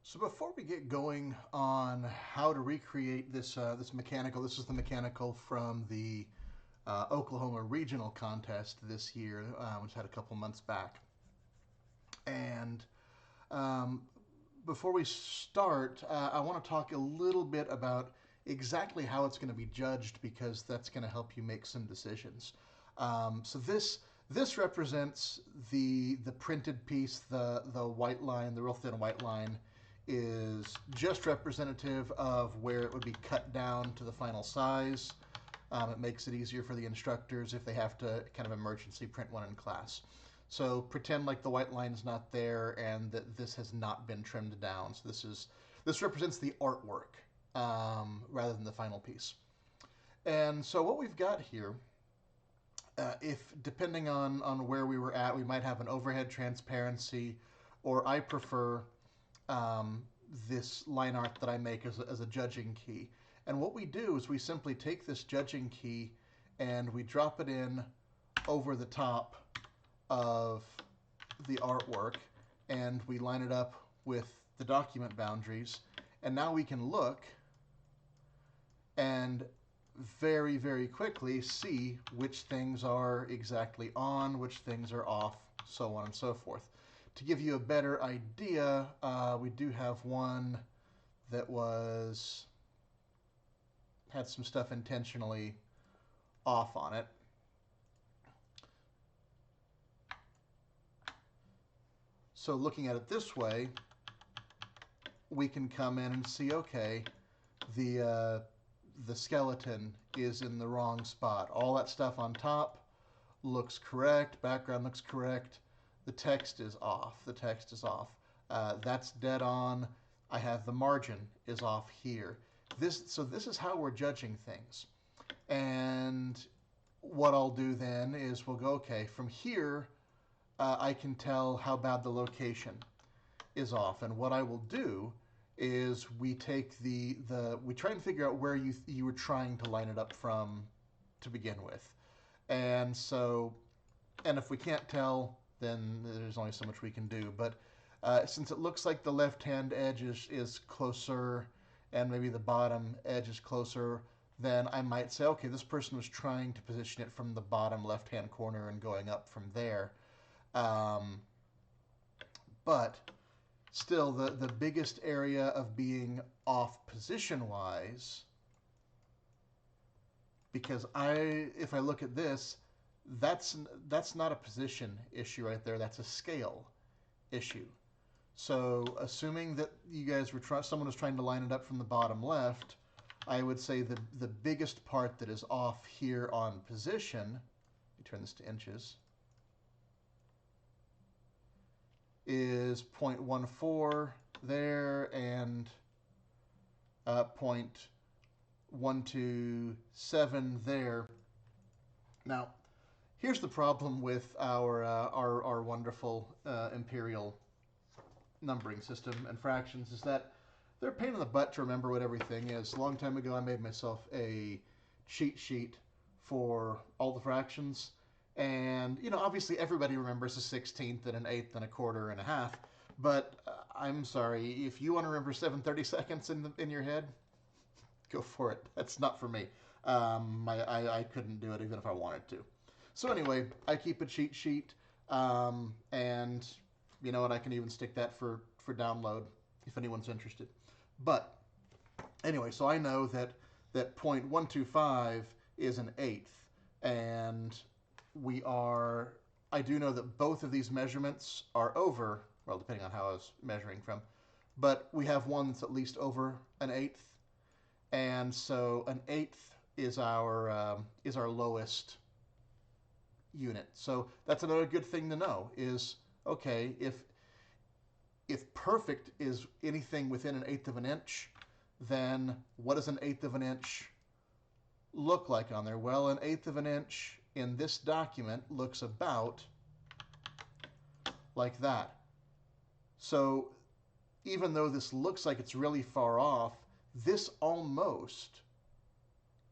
So before we get going on how to recreate this mechanical, this is the mechanical from the Oklahoma Regional Contest this year, which had a couple months back. And um, before we start, I want to talk a little bit about exactly how it's going to be judged because that's going to help you make some decisions. So this represents the printed piece, the white line, the real thin white line is just representative of where it would be cut down to the final size. It makes it easier for the instructors if they have to kind of emergency print one in class. So pretend like the white line is not there and that this has not been trimmed down. So this represents the artwork rather than the final piece. And so what we've got here, if depending on where we were at, we might have an overhead transparency, or I prefer this line art that I make as a judging key. And what we do is we simply take this judging key and we drop it in over the top of the artwork and we line it up with the document boundaries. And now we can look and very, very quickly see which things are exactly on, which things are off, so on and so forth. To give you a better idea, we do have one that had some stuff intentionally off on it. So looking at it this way, we can come in and see, okay, the skeleton is in the wrong spot. All that stuff on top looks correct, background looks correct. The text is off. The text is off. That's dead on. I have the margin is off here. So this is how we're judging things. And what I'll do then is we'll go, okay, from here, I can tell how bad the location is off. And what I will do is we take we try and figure out where you were trying to line it up from to begin with. And if we can't tell, then there's only so much we can do. But since it looks like the left-hand edge is closer and maybe the bottom edge is closer, then I might say, okay, this person was trying to position it from the bottom left-hand corner and going up from there. But still, the biggest area of being off position-wise, because if I look at this, that's not a position issue right there. That's a scale issue. So assuming that you guys someone was trying to line it up from the bottom left, I would say the biggest part that is off here on position, let me turn this to inches, is 0.14 there and 0.127 there. Now, here's the problem with our wonderful imperial numbering system and fractions is that they're a pain in the butt to remember what everything is. A long time ago, I made myself a cheat sheet for all the fractions. And, obviously everybody remembers a 16th and an eighth and a quarter and a half. But I'm sorry, if you want to remember 7/32 in your head, go for it. That's not for me. I couldn't do it even if I wanted to. So anyway, I keep a cheat sheet, and you know what? I can even stick that for download if anyone's interested. But anyway, so I know that 0.125 is an eighth, and I do know that both of these measurements are over, well, depending on how I was measuring from, but we have one that's at least over an eighth, and so an eighth is our lowest unit. So that's another good thing to know is, okay, if perfect is anything within an eighth of an inch, then what does an eighth of an inch look like on there? Well, an eighth of an inch in this document looks about like that. So even though this looks like it's really far off, this almost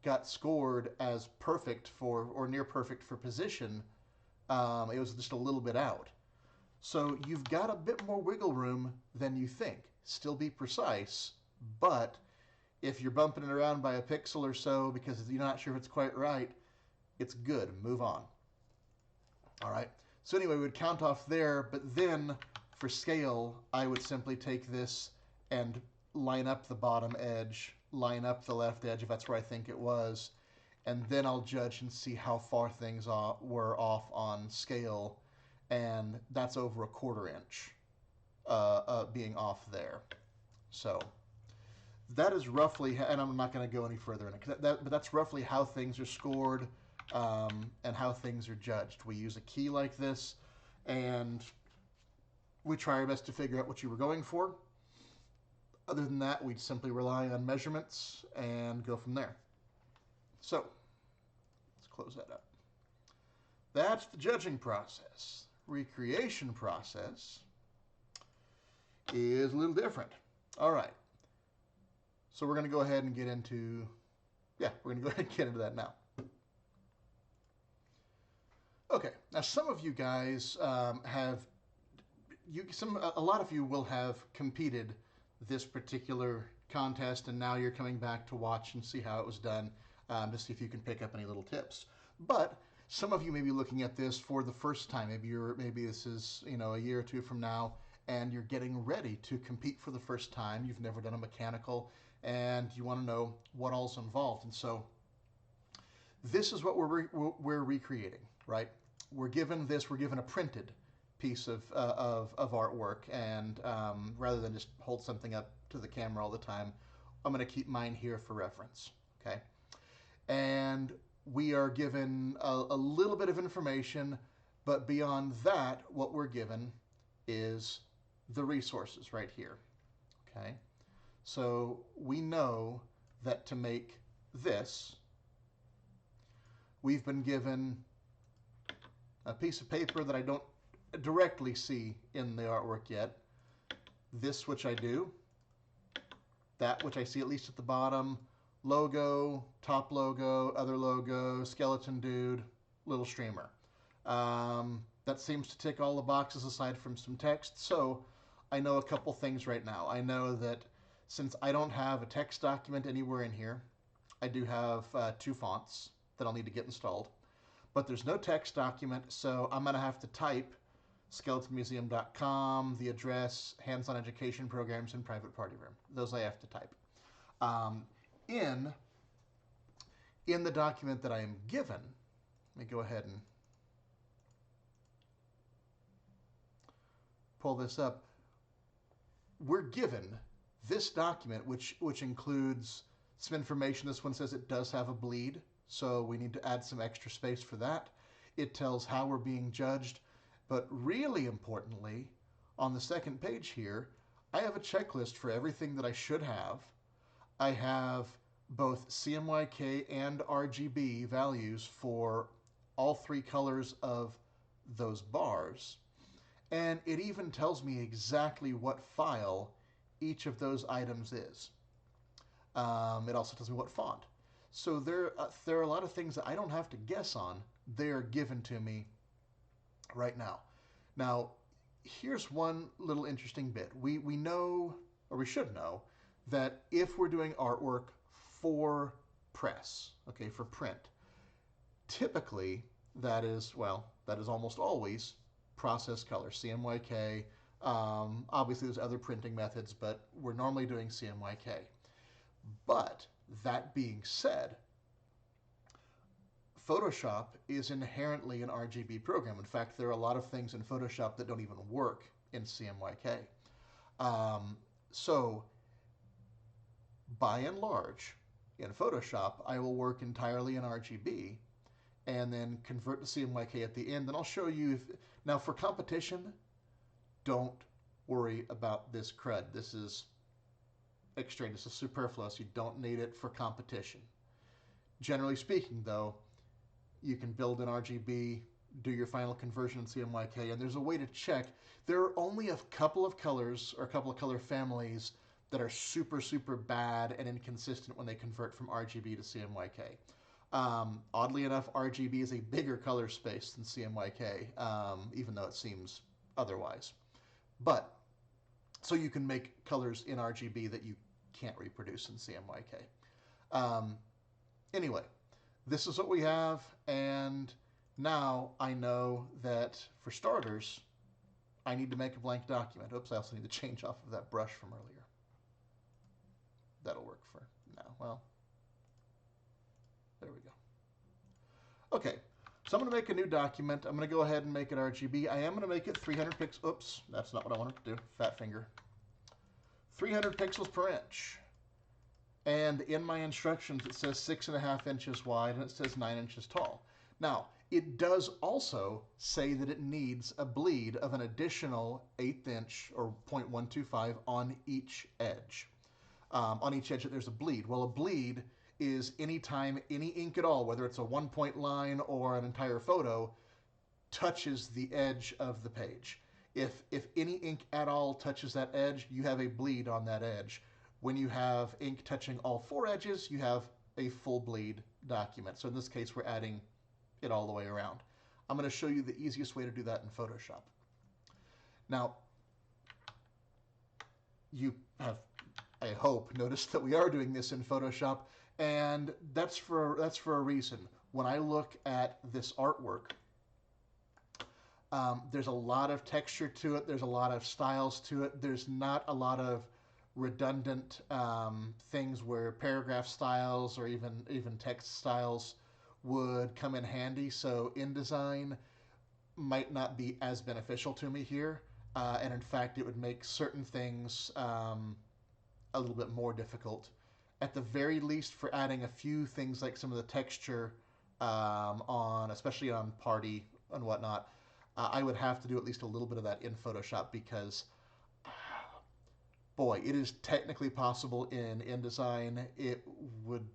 got scored as perfect or near perfect for position. It was just a little bit out. So you've got a bit more wiggle room than you think. still be precise, but if you're bumping it around by a pixel or so because you're not sure if it's quite right, it's good. Move on. All right. So anyway, we would count off there, but then for scale, I would simply take this and line up the bottom edge, line up the left edge if that's where I think it was, and then I'll judge and see how far things were off on scale, and that's over 1/4 inch being off there. So that is roughly, and I'm not going to go any further in it, but that's roughly how things are scored and how things are judged. We use a key like this, and we try our best to figure out what you were going for. Other than that, we'd simply rely on measurements and go from there. So, let's close that up. That's the judging process. Recreation process is a little different. All right. So we're going to go ahead and get into, we're going to go ahead and get into that now. Okay, now some of you guys a lot of you will have competed this particular contest, and now you're coming back to watch and see how it was done, to see if you can pick up any little tips. But some of you may be looking at this for the first time. Maybe this is a year or two from now, and you're getting ready to compete for the first time. You've never done a mechanical, and you want to know what all's involved. And so this is what we're recreating, right? We're given a printed piece of artwork, and rather than just hold something up to the camera all the time, I'm going to keep mine here for reference, okay? And we are given a little bit of information, but beyond that, what we're given is the resources right here, okay? So we know that to make this, we've been given a piece of paper that I don't directly see in the artwork yet. This, which I do. That, which I see at least at the bottom. Logo, top logo, other logo, skeleton dude, little streamer. That seems to tick all the boxes aside from some text. So I know a couple things right now. I know that since I don't have a text document anywhere in here, I do have 2 fonts that I'll need to get installed. But there's no text document, so I'm going to have to type skeletonmuseum.com, the address, hands-on education programs, and private party room. Those I have to type. In the document that I am given, let me go ahead and pull this up. We're given this document, which includes some information. This one says it does have a bleed, so we need to add some extra space for that. It tells how we're being judged, but really importantly, on the second page here, I have a checklist for everything that I should have. I have both CMYK and RGB values for all 3 colors of those bars, and it even tells me exactly what file each of those items is. It also tells me what font. So there are a lot of things that I don't have to guess on. They're given to me right now. Now, here's one little interesting bit. We know, or we should know, that if we're doing artwork for press, okay, for print, typically that is almost always process color, CMYK. Obviously there's other printing methods, but we're normally doing CMYK. But that being said, Photoshop is inherently an RGB program. In fact, there are a lot of things in Photoshop that don't even work in CMYK. So, by and large, in Photoshop, I will work entirely in RGB and then convert to CMYK at the end. And I'll show you, now for competition, don't worry about this crud. This is extraneous, this is superfluous. You don't need it for competition. Generally speaking, though, you can build an RGB, do your final conversion in CMYK, and there's a way to check. There are only a couple of colors or a couple of color families that are super, super bad and inconsistent when they convert from RGB to CMYK. Oddly enough, RGB is a bigger color space than CMYK, even though it seems otherwise. But So you can make colors in RGB that you can't reproduce in CMYK. Anyway, this is what we have, and now I know that for starters, I need to make a blank document. Oops, I also need to change off of that brush from earlier. That'll work for now. Well, there we go. Okay, so I'm going to make a new document. I'm going to go ahead and make it RGB. I am going to make it 300 pixels. Oops, that's not what I wanted to do. Fat finger. 300 pixels per inch. And in my instructions, it says 6.5 inches wide and it says 9 inches tall. Now, it does also say that it needs a bleed of an additional 1/8 inch or 0.125 on each edge. On each edge, there's a bleed. Well, a bleed is any time any ink at all, whether it's a 1-point line or an entire photo, touches the edge of the page. If any ink at all touches that edge, you have a bleed on that edge. When you have ink touching all 4 edges, you have a full bleed document. So in this case, we're adding it all the way around. I'm going to show you the easiest way to do that in Photoshop. Now, you have, I hope, noticed that we are doing this in Photoshop, and that's for a reason. When I look at this artwork, there's a lot of texture to it. There's a lot of styles to it. There's not a lot of redundant things where paragraph styles or even text styles would come in handy. So InDesign might not be as beneficial to me here, and in fact it would make certain things a little bit more difficult. At the very least, for adding a few things like some of the texture especially on party and whatnot, I would have to do at least a little bit of that in Photoshop because boy, it is technically possible in InDesign. It would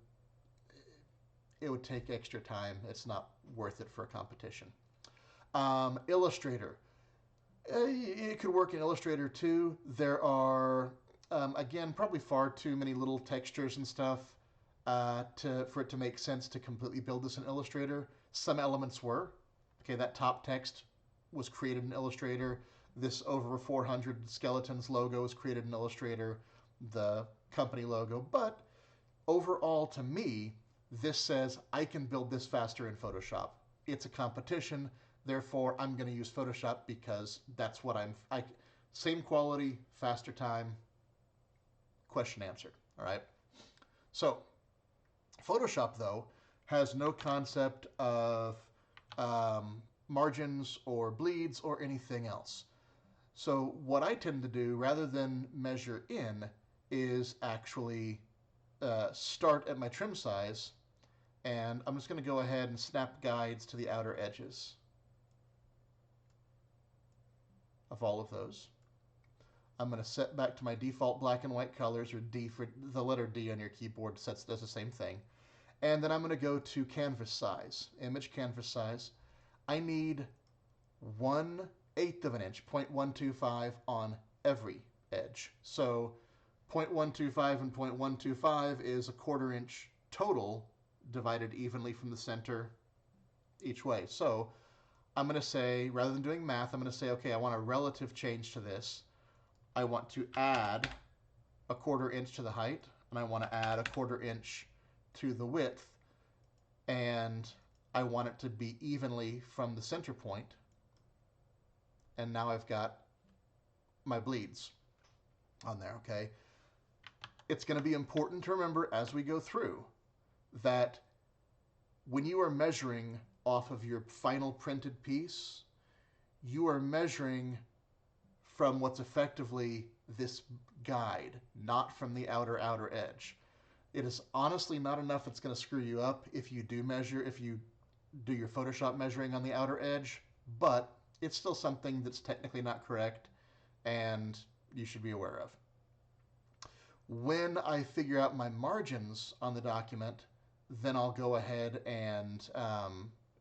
take extra time. It's not worth it for a competition. Illustrator. It could work in Illustrator too. There are, again, probably far too many little textures and stuff for it to make sense to completely build this in Illustrator. Some elements were. Okay, that top text was created in Illustrator. This over 400 skeletons logo was created in Illustrator, the company logo. But overall, to me, this says I can build this faster in Photoshop. It's a competition, therefore I'm going to use Photoshop because that's what same quality, faster time, question answered, all right? So, Photoshop, though, has no concept of margins or bleeds or anything else. So what I tend to do, rather than measure in, is actually start at my trim size, and I'm just going to go ahead and snap guides to the outer edges of all of those. I'm going to set back to my default black and white colors, or D for the letter D on your keyboard does the same thing. And then I'm going to go to canvas size, image canvas size. I need 1/8 of an inch, 0.125 on every edge. So 0.125 and 0.125 is a 1/4 inch total divided evenly from the center each way. So I'm going to say, rather than doing math, I'm going to say, okay, I want a relative change to this. I want to add a 1/4 inch to the height, and I want to add a 1/4 inch to the width, and I want it to be evenly from the center point. And now I've got my bleeds on there, okay? It's going to be important to remember as we go through that when you are measuring off of your final printed piece, you are measuring from what's effectively this guide, not from the outer edge. It is honestly not enough it's going to screw you up if you do your Photoshop measuring on the outer edge, but it's still something that's technically not correct and you should be aware of. When I figure out my margins on the document, then I'll go ahead and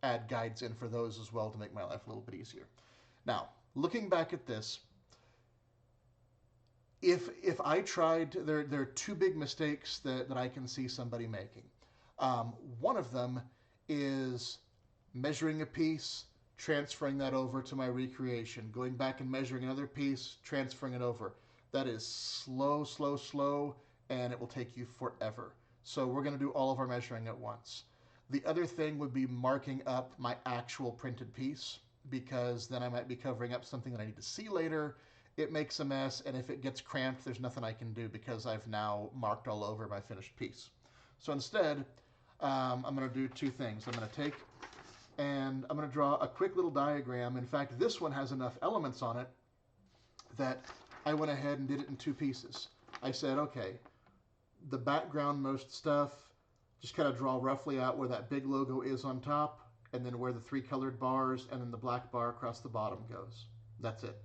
add guides in for those as well to make my life a little bit easier. Now, looking back at this, if I tried, there are two big mistakes that I can see somebody making. One of them is measuring a piece, transferring that over to my recreation, going back and measuring another piece, transferring it over. That is slow, slow, slow, and it will take you forever. So we're going to do all of our measuring at once. The other thing would be marking up my actual printed piece, because then I might be covering up something that I need to see later. It makes a mess, and if it gets cramped, there's nothing I can do because I've now marked all over my finished piece. So instead, I'm going to do two things. I'm going to take and I'm going to draw a quick little diagram. In fact, this one has enough elements on it that I went ahead and did it in two pieces. I said, okay, the background most stuff, just kind of draw roughly out where that big logo is on top, and then where the three colored bars and then the black bar across the bottom goes. That's it.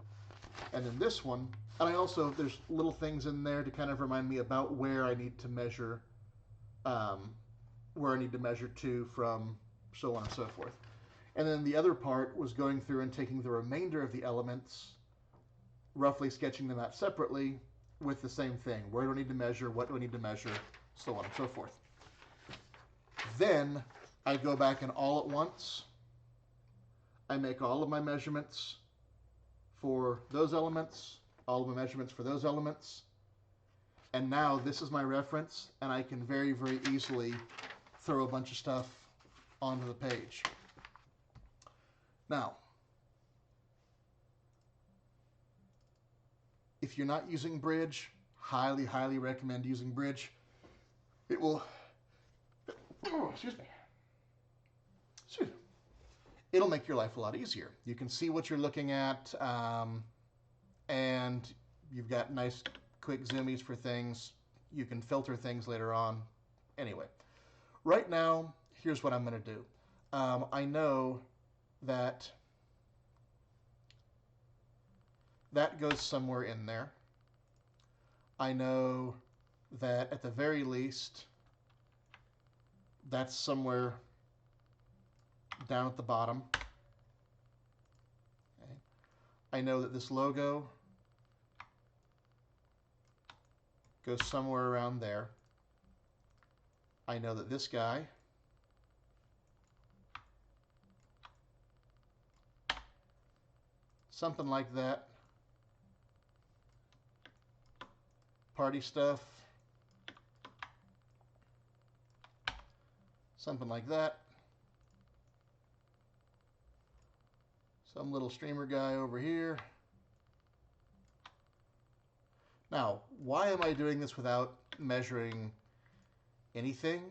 And then this one, and I also, there's little things in there to kind of remind me about where I need to measure, to from, so on and so forth. And then the other part was going through and taking the remainder of the elements, roughly sketching them out separately with the same thing. Where do I need to measure? What do I need to measure? So on and so forth. Then I go back and all at once, I make all of my measurements for those elements, all of my measurements for those elements. And now this is my reference, and I can very, very easily throw a bunch of stuff onto the page. Now, if you're not using Bridge, highly, highly recommend using Bridge. It will, excuse me. It'll make your life a lot easier. You can see what you're looking at, and you've got nice quick zoomies for things. You can filter things later on. Anyway, right now, here's what I'm going to do. I know that that goes somewhere in there. I know that at the very least, that's somewhere down at the bottom. Okay. I know that this logo goes somewhere around there. I know that this guy something like that. Party stuff, something like that. Some little streamer guy over here. Now, why am I doing this without measuring anything?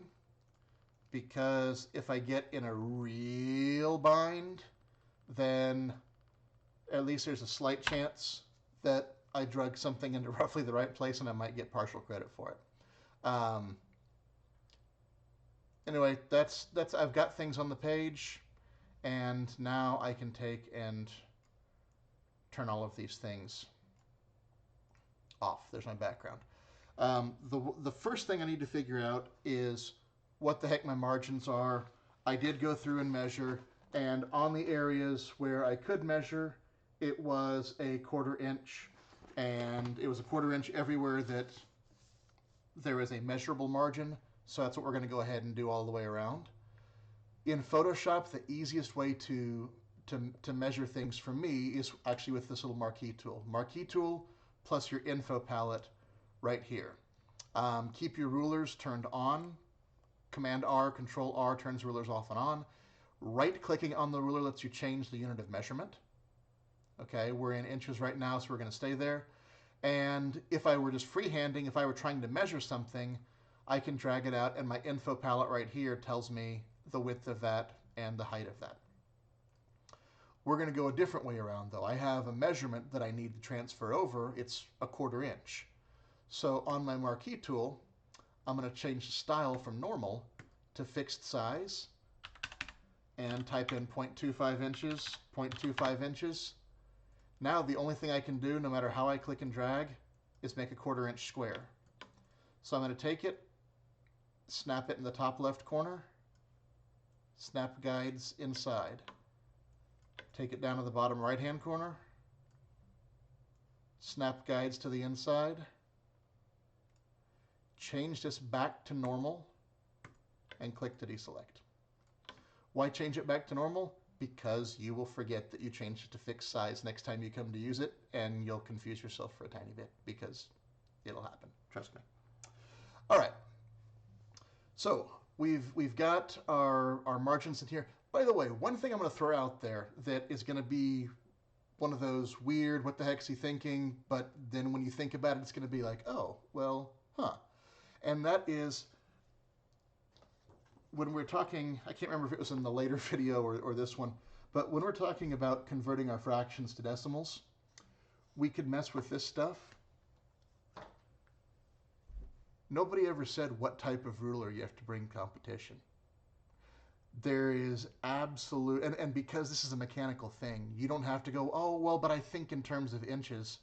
Because if I get in a real bind, then at least there's a slight chance that I drug something into roughly the right place and I might get partial credit for it. Anyway, that's I've got things on the page, and now I can take and turn all of these things off. There's my background. The first thing I need to figure out is what the heck my margins are. I did go through and measure, and on the areas where I could measure, it was a 1/4 inch, and it was a 1/4 inch everywhere that there is a measurable margin. So that's what we're going to go ahead and do all the way around. In Photoshop, the easiest way to measure things for me is actually with this little marquee tool. Marquee tool plus your info palette right here. Keep your rulers turned on. Command R, Control R turns rulers off and on. Right-clicking on the ruler lets you change the unit of measurement. Okay, we're in inches right now, so we're going to stay there. And if I were just freehanding, if I were trying to measure something, I can drag it out, and my info palette right here tells me the width of that and the height of that. We're going to go a different way around, though. I have a measurement that I need to transfer over. It's a 1/4 inch. So on my marquee tool, I'm going to change the style from normal to fixed size and type in 0.25 inches, 0.25 inches. Now the only thing I can do, no matter how I click and drag, is make a 1/4 inch square. So I'm going to take it, snap it in the top left corner, snap guides inside. Take it down to the bottom right hand corner, snap guides to the inside, change this back to normal, and click to deselect. Why change it back to normal? because you will forget that you changed it to fixed size next time you come to use it, and you'll confuse yourself for a tiny bit because it'll happen. Trust me. All right. So we've got our margins in here. By the way, one thing I'm going to throw out there that is going to be one of those weird, what the heck's he thinking? But then when you think about it, it's going to be like, oh, well, huh. And that is when we're talking, I can't remember if it was in the later video or this one, but when we're talking about converting our fractions to decimals, we could mess with this stuff. Nobody ever said what type of ruler you have to bring competition. There is absolute, and because this is a mechanical thing, you don't have to go, oh, well, but I think in terms of inches.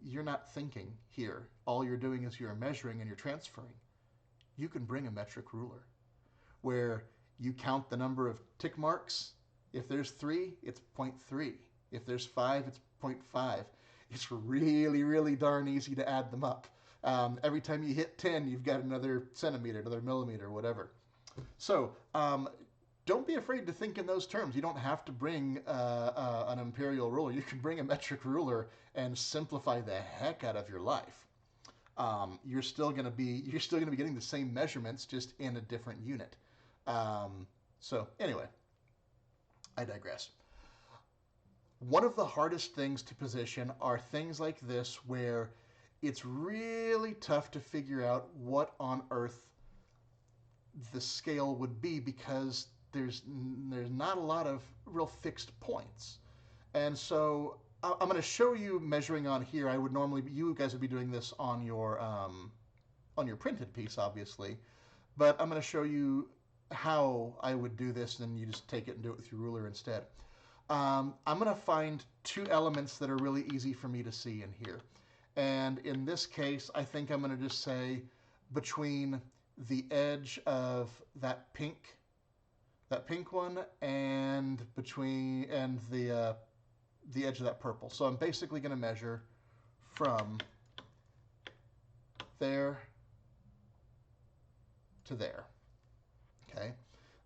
You're not thinking here. All you're doing is you're measuring and you're transferring. You can bring a metric ruler where you count the number of tick marks. If there's 3, it's 0.3. If there's 5, it's 0.5. It's really, really darn easy to add them up. Every time you hit 10, you've got another centimeter, another millimeter, whatever. So don't be afraid to think in those terms. You don't have to bring an imperial ruler. You can bring a metric ruler and simplify the heck out of your life. You're still going to be getting the same measurements, just in a different unit. So anyway, I digress. One of the hardest things to position are things like this, where it's really tough to figure out what on earth the scale would be, because there's not a lot of real fixed points. And so I'm going to show you measuring on here. You guys would be doing this on your printed piece, obviously, but I'm going to show you how I would do this, and you just take it and do it with your ruler instead. I'm going to find 2 elements that are really easy for me to see in here. And in this case, I think I'm going to just say between the edge of that pink one and the edge of that purple. So I'm basically going to measure from there to there. Okay,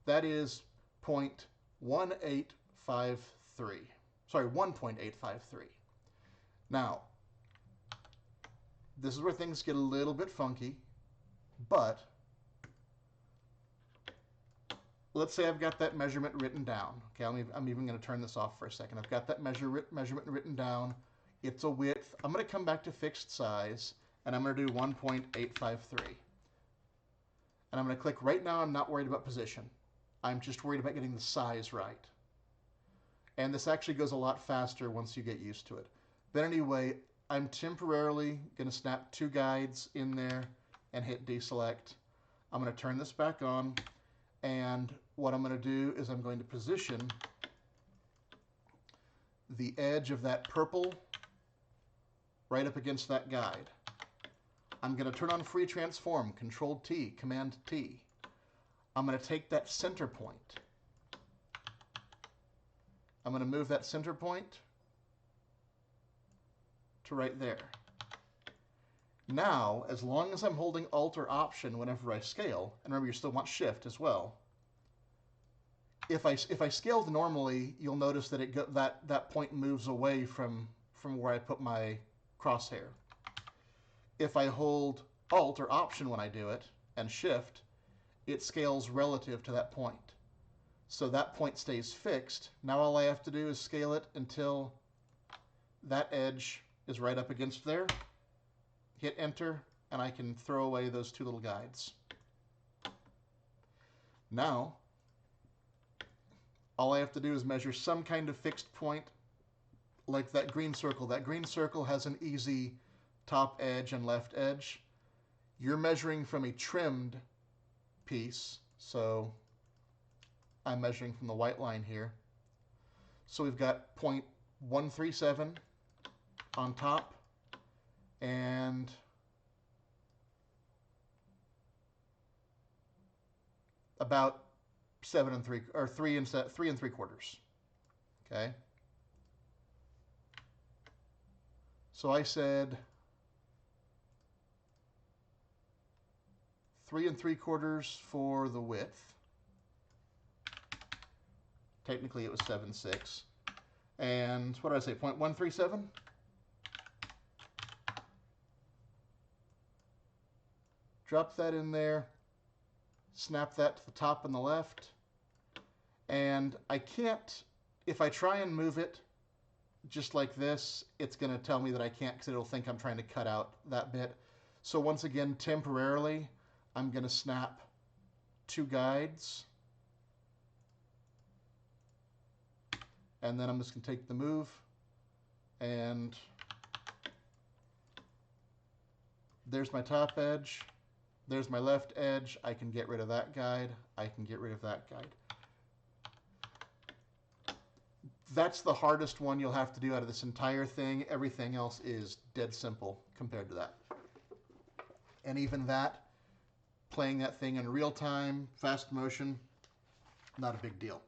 that is 1.853. Sorry, 1.853. Now, this is where things get a little bit funky, but let's say I've got that measurement written down. Okay, I'm even going to turn this off for a second. I've got that measurement written down. It's a width. I'm going to come back to fixed size, and I'm going to do 1.853. And I'm going to click right now. I'm not worried about position. I'm just worried about getting the size right. And this actually goes a lot faster once you get used to it. But anyway, I'm temporarily going to snap 2 guides in there and hit deselect. I'm going to turn this back on, and what I'm going to do is I'm going to position the edge of that purple right up against that guide. I'm going to turn on free transform, Control T, Command T. I'm going to take that center point. I'm going to move that center point to right there. Now, as long as I'm holding Alt or Option whenever I scale, and remember you still want Shift as well, if I scaled normally, you'll notice that that point moves away from where I put my crosshair. If I hold Alt or Option when I do it, and Shift, it scales relative to that point. So that point stays fixed. Now all I have to do is scale it until that edge is right up against there. Hit Enter, and I can throw away those 2 little guides. Now, all I have to do is measure some kind of fixed point, like that green circle. That green circle has an easy top edge and left edge. You're measuring from a trimmed piece, so I'm measuring from the white line here. So we've got 0.137 on top, and about 3 3/4. Okay. So I said 3 3/4 for the width. Technically it was 7.6. And what did I say, 0.137? Drop that in there, snap that to the top and the left, and I can't, if I try and move it just like this, it's going to tell me that I can't because it'll think I'm trying to cut out that bit. So once again, temporarily, I'm going to snap two guides, and then I'm just going to take the move, and there's my top edge, there's my left edge. I can get rid of that guide, I can get rid of that guide. That's the hardest one you'll have to do out of this entire thing. Everything else is dead simple compared to that. And even that, playing that thing in real time, fast motion, not a big deal.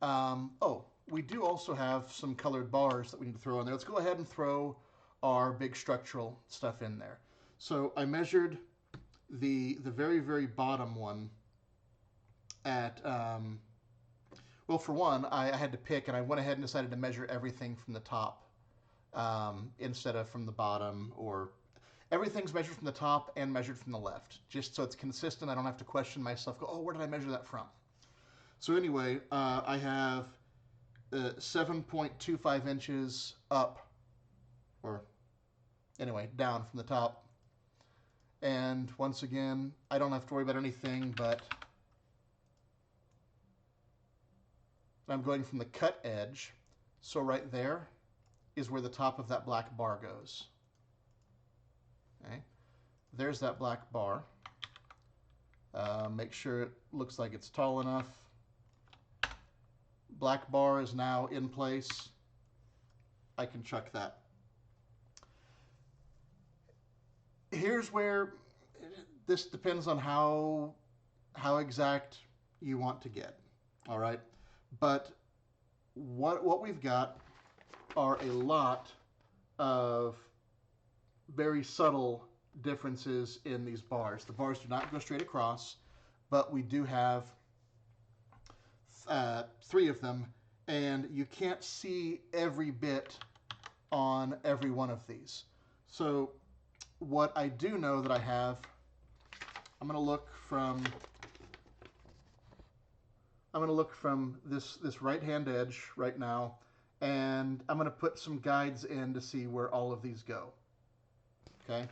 Oh, we do also have some colored bars that we need to throw in there. Let's go ahead and throw our big structural stuff in there. So I measured the very, very bottom one at, well, for one, I had to pick, and I went ahead and decided to measure everything from the top instead of from the bottom, or everything's measured from the top and measured from the left, just so it's consistent. I don't have to question myself, go, oh, where did I measure that from? So anyway, I have 7.25 inches up, or anyway, down from the top. And once again, I don't have to worry about anything, but I'm going from the cut edge. So right there is where the top of that black bar goes. Okay, there's that black bar. Make sure it looks like it's tall enough. Black bar is now in place. I can chuck that. Here's where this depends on how exact you want to get. All right, but what we've got are a lot of very subtle differences in these bars. The bars do not go straight across, but we do have three of them, and you can't see every bit on every one of these. So what I do know that I have, I'm going to look from this right-hand edge right now, and I'm going to put some guides in to see where all of these go. Okay.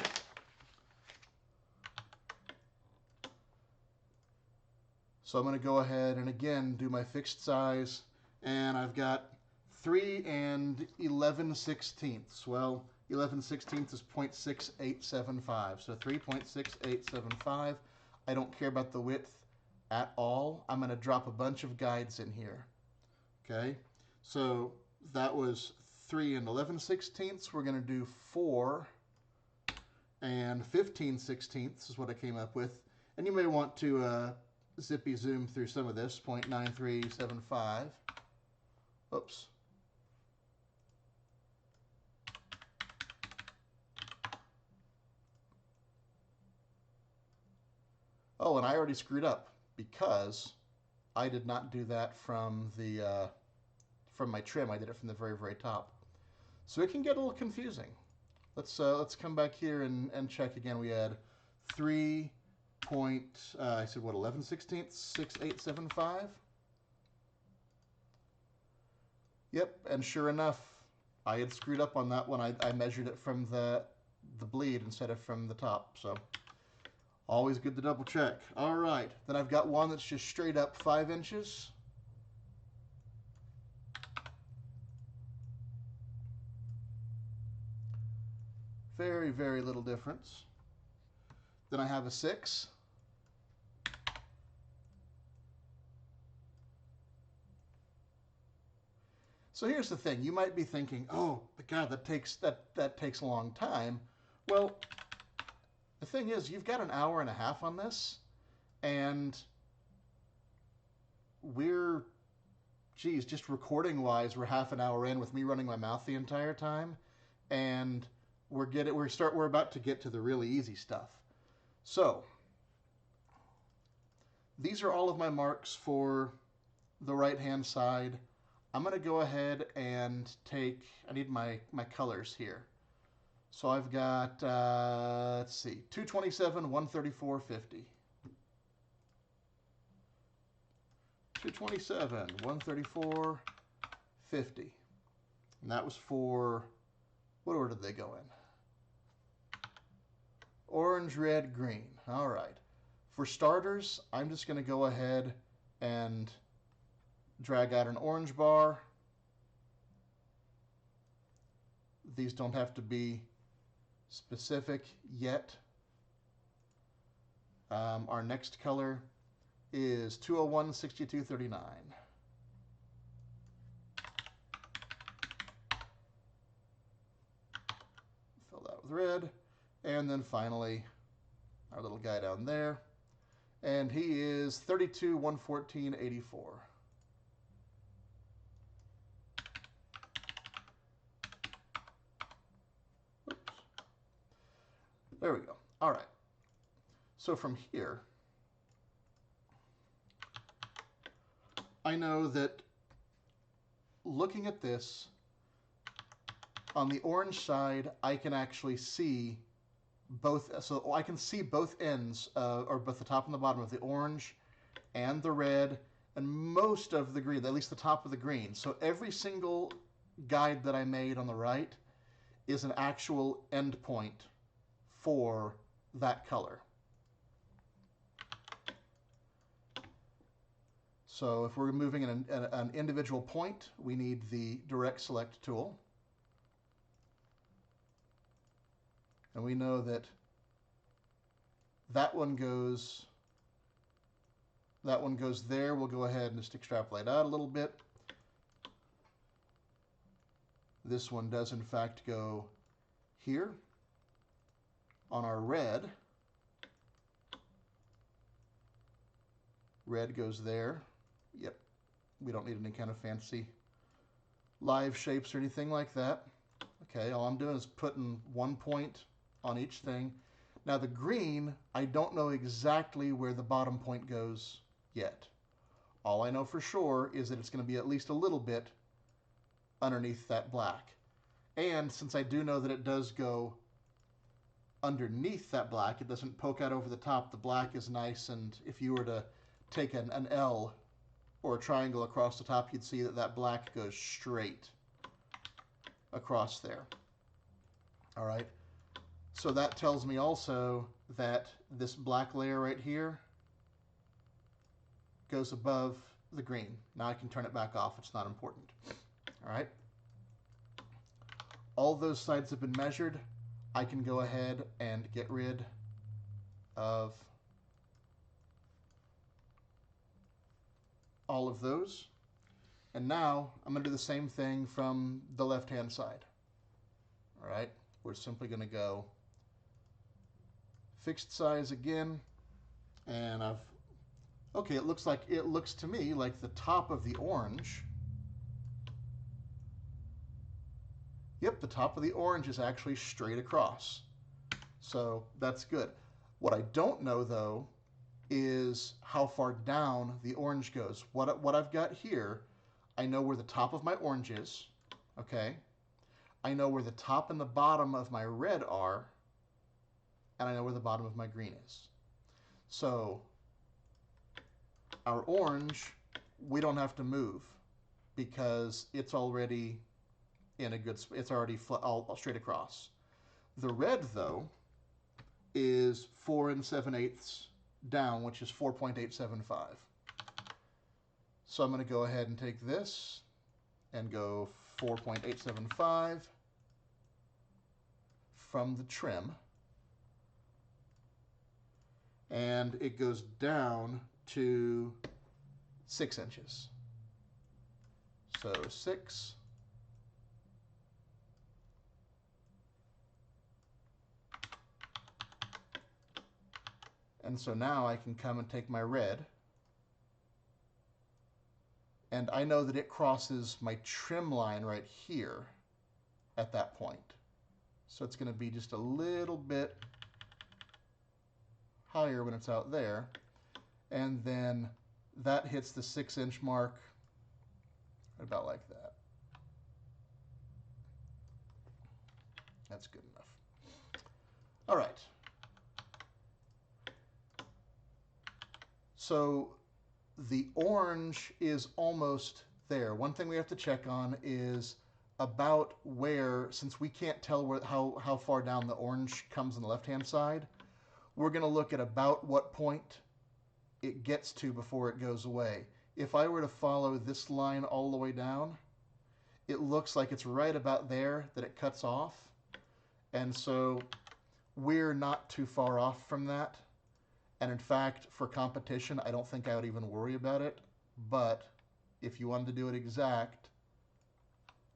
So I'm going to go ahead and again do my fixed size, and I've got 3 and 11/16. Well, 11/16 is 0.6875, so 3.6875. I don't care about the width at all. I'm going to drop a bunch of guides in here. Okay, so that was 3 and 11/16. We're going to do 4 and 15/16 is what I came up with. And you may want to zippy zoom through some of this, 0.9375. Oops. Oh, and I already screwed up because I did not do that from the from my trim. I did it from the very, very top. So it can get a little confusing. Let's come back here and check again. We had 3. I said what, 11/16, 6875. Yep, and sure enough, I had screwed up on that one. I measured it from the bleed instead of from the top. So always good to double check. All right, then I've got one that's just straight up 5 inches. Very, very little difference. Then I have a 6. So here's the thing. You might be thinking, oh, but God, that takes a long time. Well, the thing is, you've got an hour and a half on this, and we're, geez, just recording-wise, we're half an hour in with me running my mouth the entire time, and we're about to get to the really easy stuff. So these are all of my marks for the right-hand side, I'm going to go ahead and take, I need my colors here. So I've got, let's see, 227, 134, 50. 227, 134, 50. And that was for, what order did they go in? Orange, red, green. All right. For starters, I'm just going to go ahead and drag out an orange bar. These don't have to be specific yet. Our next color is 201, 62, 39. Fill that with red. And then finally, our little guy down there. And he is 32, 114, 84. Oops. There we go. All right. So from here, I know that looking at this, on the orange side, I can actually see both, so I can see both ends, or both the top and the bottom of the orange and the red, and most of the green, at least the top of the green. So every single guide that I made on the right is an actual endpoint for that color. So if we're moving an individual point, we need the direct select tool. And we know that that one goes there. We'll go ahead and just extrapolate out a little bit. This one does in fact go here on our red. Red goes there. Yep, we don't need any kind of fancy live shapes or anything like that. Okay, all I'm doing is putting one point on each thing. Now the green, I don't know exactly where the bottom point goes yet. All I know for sure is that it's going to be at least a little bit underneath that black. And since I do know that it does go underneath that black, it doesn't poke out over the top, the black is nice, and if you were to take an L or a triangle across the top, you'd see that that black goes straight across there. All right. So that tells me also that this black layer right here goes above the green. Now I can turn it back off. It's not important. All right. All those sides have been measured. I can go ahead and get rid of all of those. And now I'm going to do the same thing from the left-hand side. All right. We're simply going to go fixed size again, and okay, it looks to me like the top of the orange, yep, the top of the orange is actually straight across. So that's good. What I don't know though is how far down the orange goes. What I've got here, I know where the top of my orange is, okay? I know where the top and the bottom of my red are, and I know where the bottom of my green is. So our orange, we don't have to move because it's already in a good, it's already all straight across. The red though is 4 7/8 down, which is 4.875. So I'm going to go ahead and take this and go 4.875 from the trim. And it goes down to 6 inches. So 6. And so now I can come and take my red, and I know that it crosses my trim line right here at that point. So it's going to be just a little bit higher when it's out there, and then that hits the 6 inch mark about like that. That's good enough. All right. So the orange is almost there. One thing we have to check on is about where, since we can't tell how far down the orange comes on the left-hand side, we're going to look at about what point it gets to before it goes away. If I were to follow this line all the way down, it looks like it's right about there that it cuts off. And so we're not too far off from that. And in fact, for competition, I don't think I would even worry about it. But if you wanted to do it exact,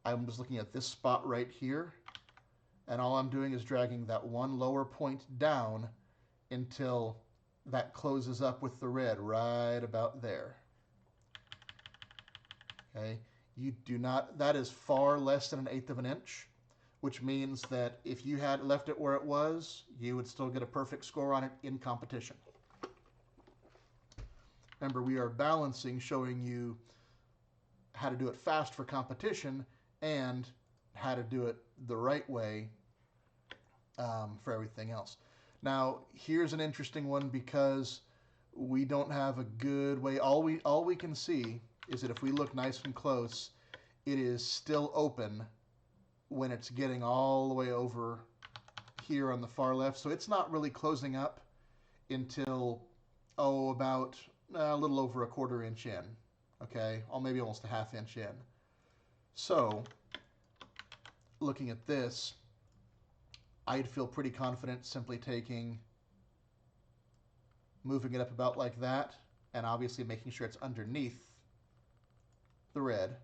I'm just looking at this spot right here. And all I'm doing is dragging that one lower point down until that closes up with the red right about there. Okay, you do not, that is far less than 1/8 of an inch, which means that if you had left it where it was, you would still get a perfect score on it in competition. Remember, we are balancing, showing you how to do it fast for competition and how to do it the right way for everything else. Now, here's an interesting one because we don't have a good way. All we can see is that if we look nice and close, it is still open when it's getting all the way over here on the far left. So it's not really closing up until, about a little over 1/4 inch in, okay? Or maybe almost a 1/2 inch in. So, looking at this, I'd feel pretty confident simply moving it up about like that, and obviously making sure it's underneath the red.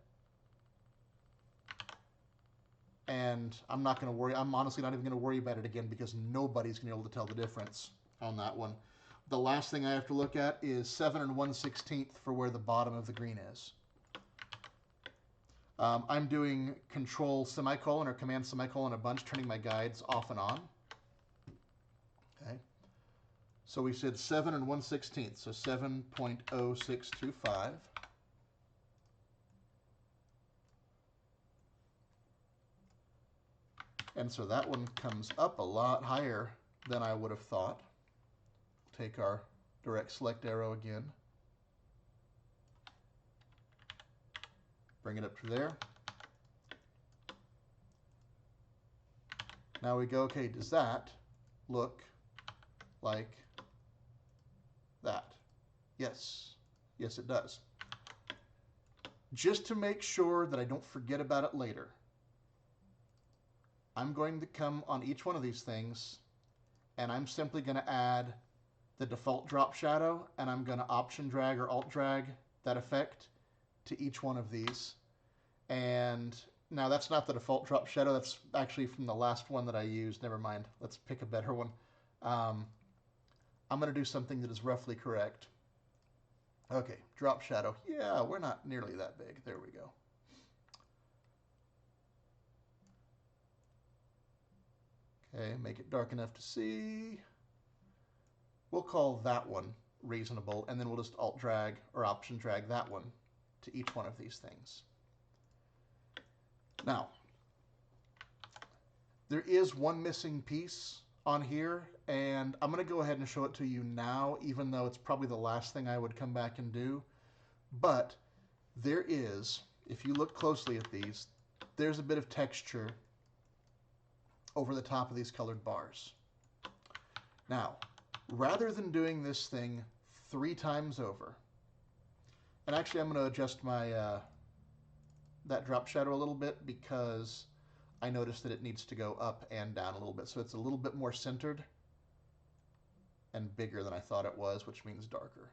And I'm not going to worry. I'm honestly not even going to worry about it again because nobody's going to be able to tell the difference on that one. The last thing I have to look at is 7 1/16 for where the bottom of the green is. I'm doing Control semicolon or Command semicolon a bunch, turning my guides off and on. Okay. So we said 7 1/16, so 7.0625. And so that one comes up a lot higher than I would have thought. Take our direct select arrow again. Bring it up to there. Now we go, okay, does that look like that? Yes. Yes, it does. Just to make sure that I don't forget about it later, I'm going to come on each one of these things, and I'm simply going to add the default drop shadow, and I'm going to option drag or alt drag that effect to each one of these. And now that's not the default drop shadow, that's actually from the last one that I used. Never mind, let's pick a better one. I'm going to do something that is roughly correct. Okay, drop shadow. Yeah, we're not nearly that big. There we go. Okay, make it dark enough to see. We'll call that one reasonable, and then we'll just alt drag or option drag that one to each one of these things. Now, there is one missing piece on here, and I'm going to go ahead and show it to you now, even though it's probably the last thing I would come back and do. But there is, if you look closely at these, there's a bit of texture over the top of these colored bars. Now, rather than doing this thing 3 times over, and actually I'm going to adjust my that drop shadow a little bit because I noticed that it needs to go up and down a little bit, so it's a little bit more centered and bigger than I thought it was, which means darker.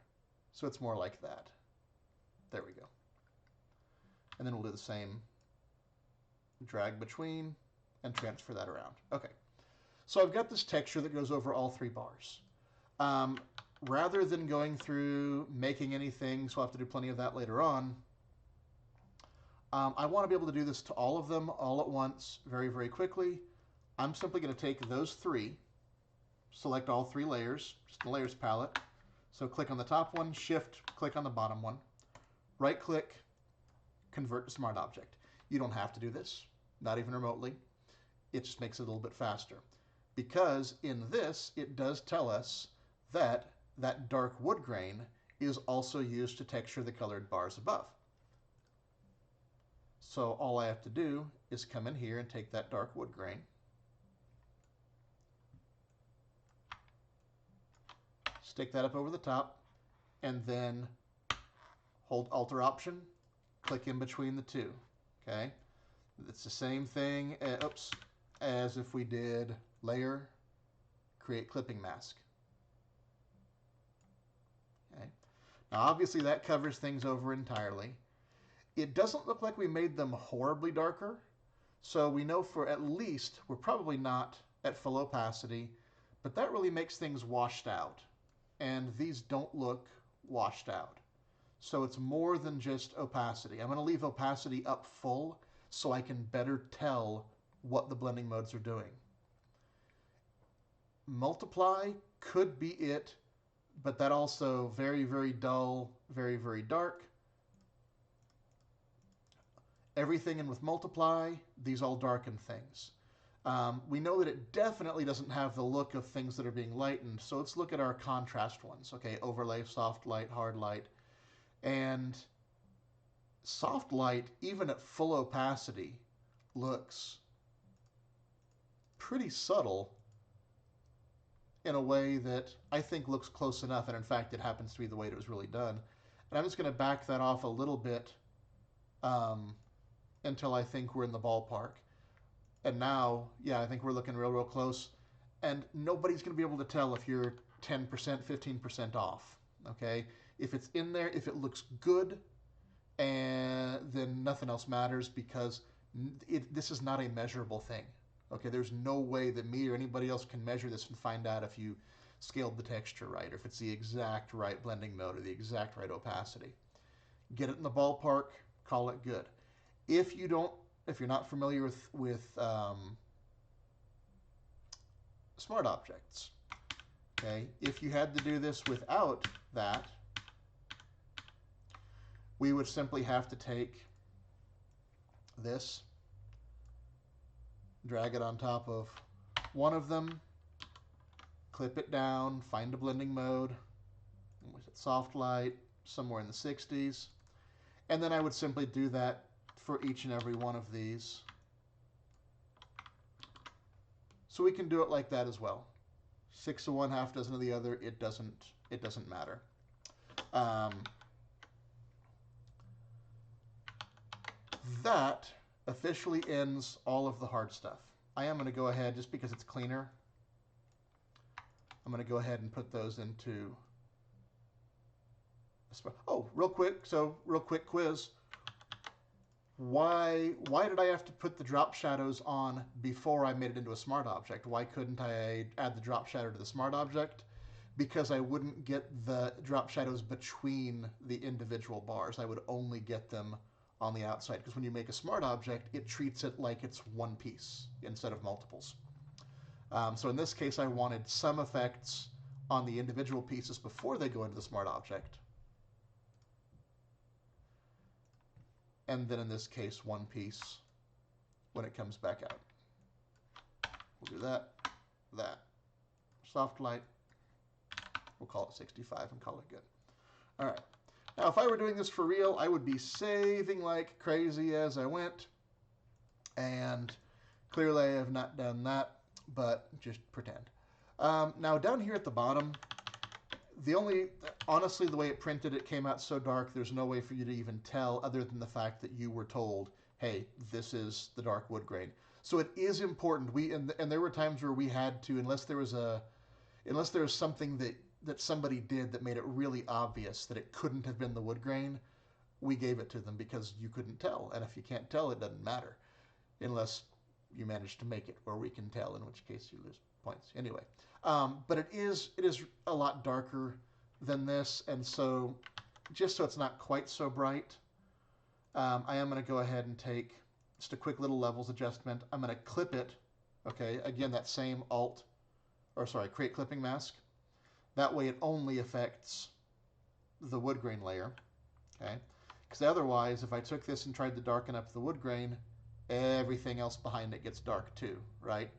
So it's more like that. There we go. And then we'll do the same, drag between, and transfer that around. Okay, so I've got this texture that goes over all 3 bars. Rather than going through making anything, so I'll have to do plenty of that later on, I want to be able to do this to all of them all at once very, very quickly. I'm simply going to take those 3, select all 3 layers, just the layers palette. So click on the top one, shift, click on the bottom one, right click, convert to smart object. You don't have to do this, not even remotely. It just makes it a little bit faster. Because in this, it does tell us that that dark wood grain is also used to texture the colored bars above. So all I have to do is come in here and take that dark wood grain, stick that up over the top, and then hold Alt or Option, click in between the two. Okay, it's the same thing as if we did Layer, Create Clipping Mask. Okay, now obviously that covers things over entirely. It doesn't look like we made them horribly darker, so we know for at least we're probably not at full opacity, but that really makes things washed out, and these don't look washed out. So it's more than just opacity. I'm going to leave opacity up full so I can better tell what the blending modes are doing. Multiply could be it, but that also very, very dull, very, very dark. Everything in with multiply, these all darken things. We know that it definitely doesn't have the look of things that are being lightened, so let's look at our contrast ones. Okay, overlay, soft light, hard light. And soft light, even at full opacity, looks pretty subtle in a way that I think looks close enough, and in fact it happens to be the way it was really done. And I'm just going to back that off a little bit until I think we're in the ballpark. And now, yeah, I think we're looking real, real close. And nobody's going to be able to tell if you're 10%, 15% off. Okay? If it's in there, if it looks good, and then nothing else matters, because this is not a measurable thing. Okay? There's no way that me or anybody else can measure this and find out if you scaled the texture right, or if it's the exact right blending mode, or the exact right opacity. Get it in the ballpark, call it good. If you're not familiar with smart objects, okay, if you had to do this without that, we would simply have to take this, drag it on top of one of them, clip it down, find a blending mode, soft light, somewhere in the 60s, and then I would simply do that for each and every one of these. So we can do it like that as well. 6 of one, half dozen of the other, it doesn't matter. That officially ends all of the hard stuff. I am going to go ahead, just because it's cleaner, I'm going to go ahead and put those into... Oh, real quick quiz. Why did I have to put the drop shadows on before I made it into a smart object? Why couldn't I add the drop shadow to the smart object? Because I wouldn't get the drop shadows between the individual bars. I would only get them on the outside, because when you make a smart object, it treats it like it's one piece instead of multiples. So in this case, I wanted some effects on the individual pieces before they go into the smart object. And then in this case, one piece when it comes back out. We'll do that. Soft light. We'll call it 65 and call it good. All right. Now, if I were doing this for real, I would be saving like crazy as I went. And clearly I have not done that, but just pretend. Now, down here at the bottom, honestly, the way it printed, it came out so dark, there's no way for you to even tell other than the fact that you were told, hey, this is the dark wood grain. So it is important. And there were times where we had to, unless there was something that somebody did that made it really obvious that it couldn't have been the wood grain, we gave it to them because you couldn't tell. And if you can't tell, it doesn't matter. Unless you manage to make it, or we can tell, in which case you lose points. Anyway. But it is a lot darker than this, and so just so it's not quite so bright, I am going to go ahead and take just a quick little levels adjustment. I'm going to clip it, okay, again, that same create clipping mask. That way it only affects the wood grain layer, okay? Because otherwise, if I took this and tried to darken up the wood grain, everything else behind it gets dark too, right?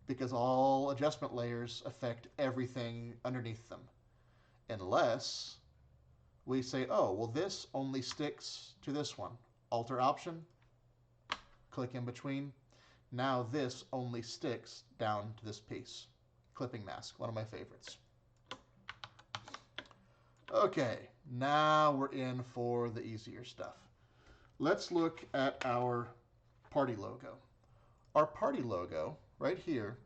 Because all adjustment layers affect everything underneath them. Unless we say, oh, well, this only sticks to this one. Alter option, click in between. Now this only sticks down to this piece. Clipping mask, one of my favorites. Okay, now we're in for the easier stuff. Let's look at our party logo. Our party logo, right here,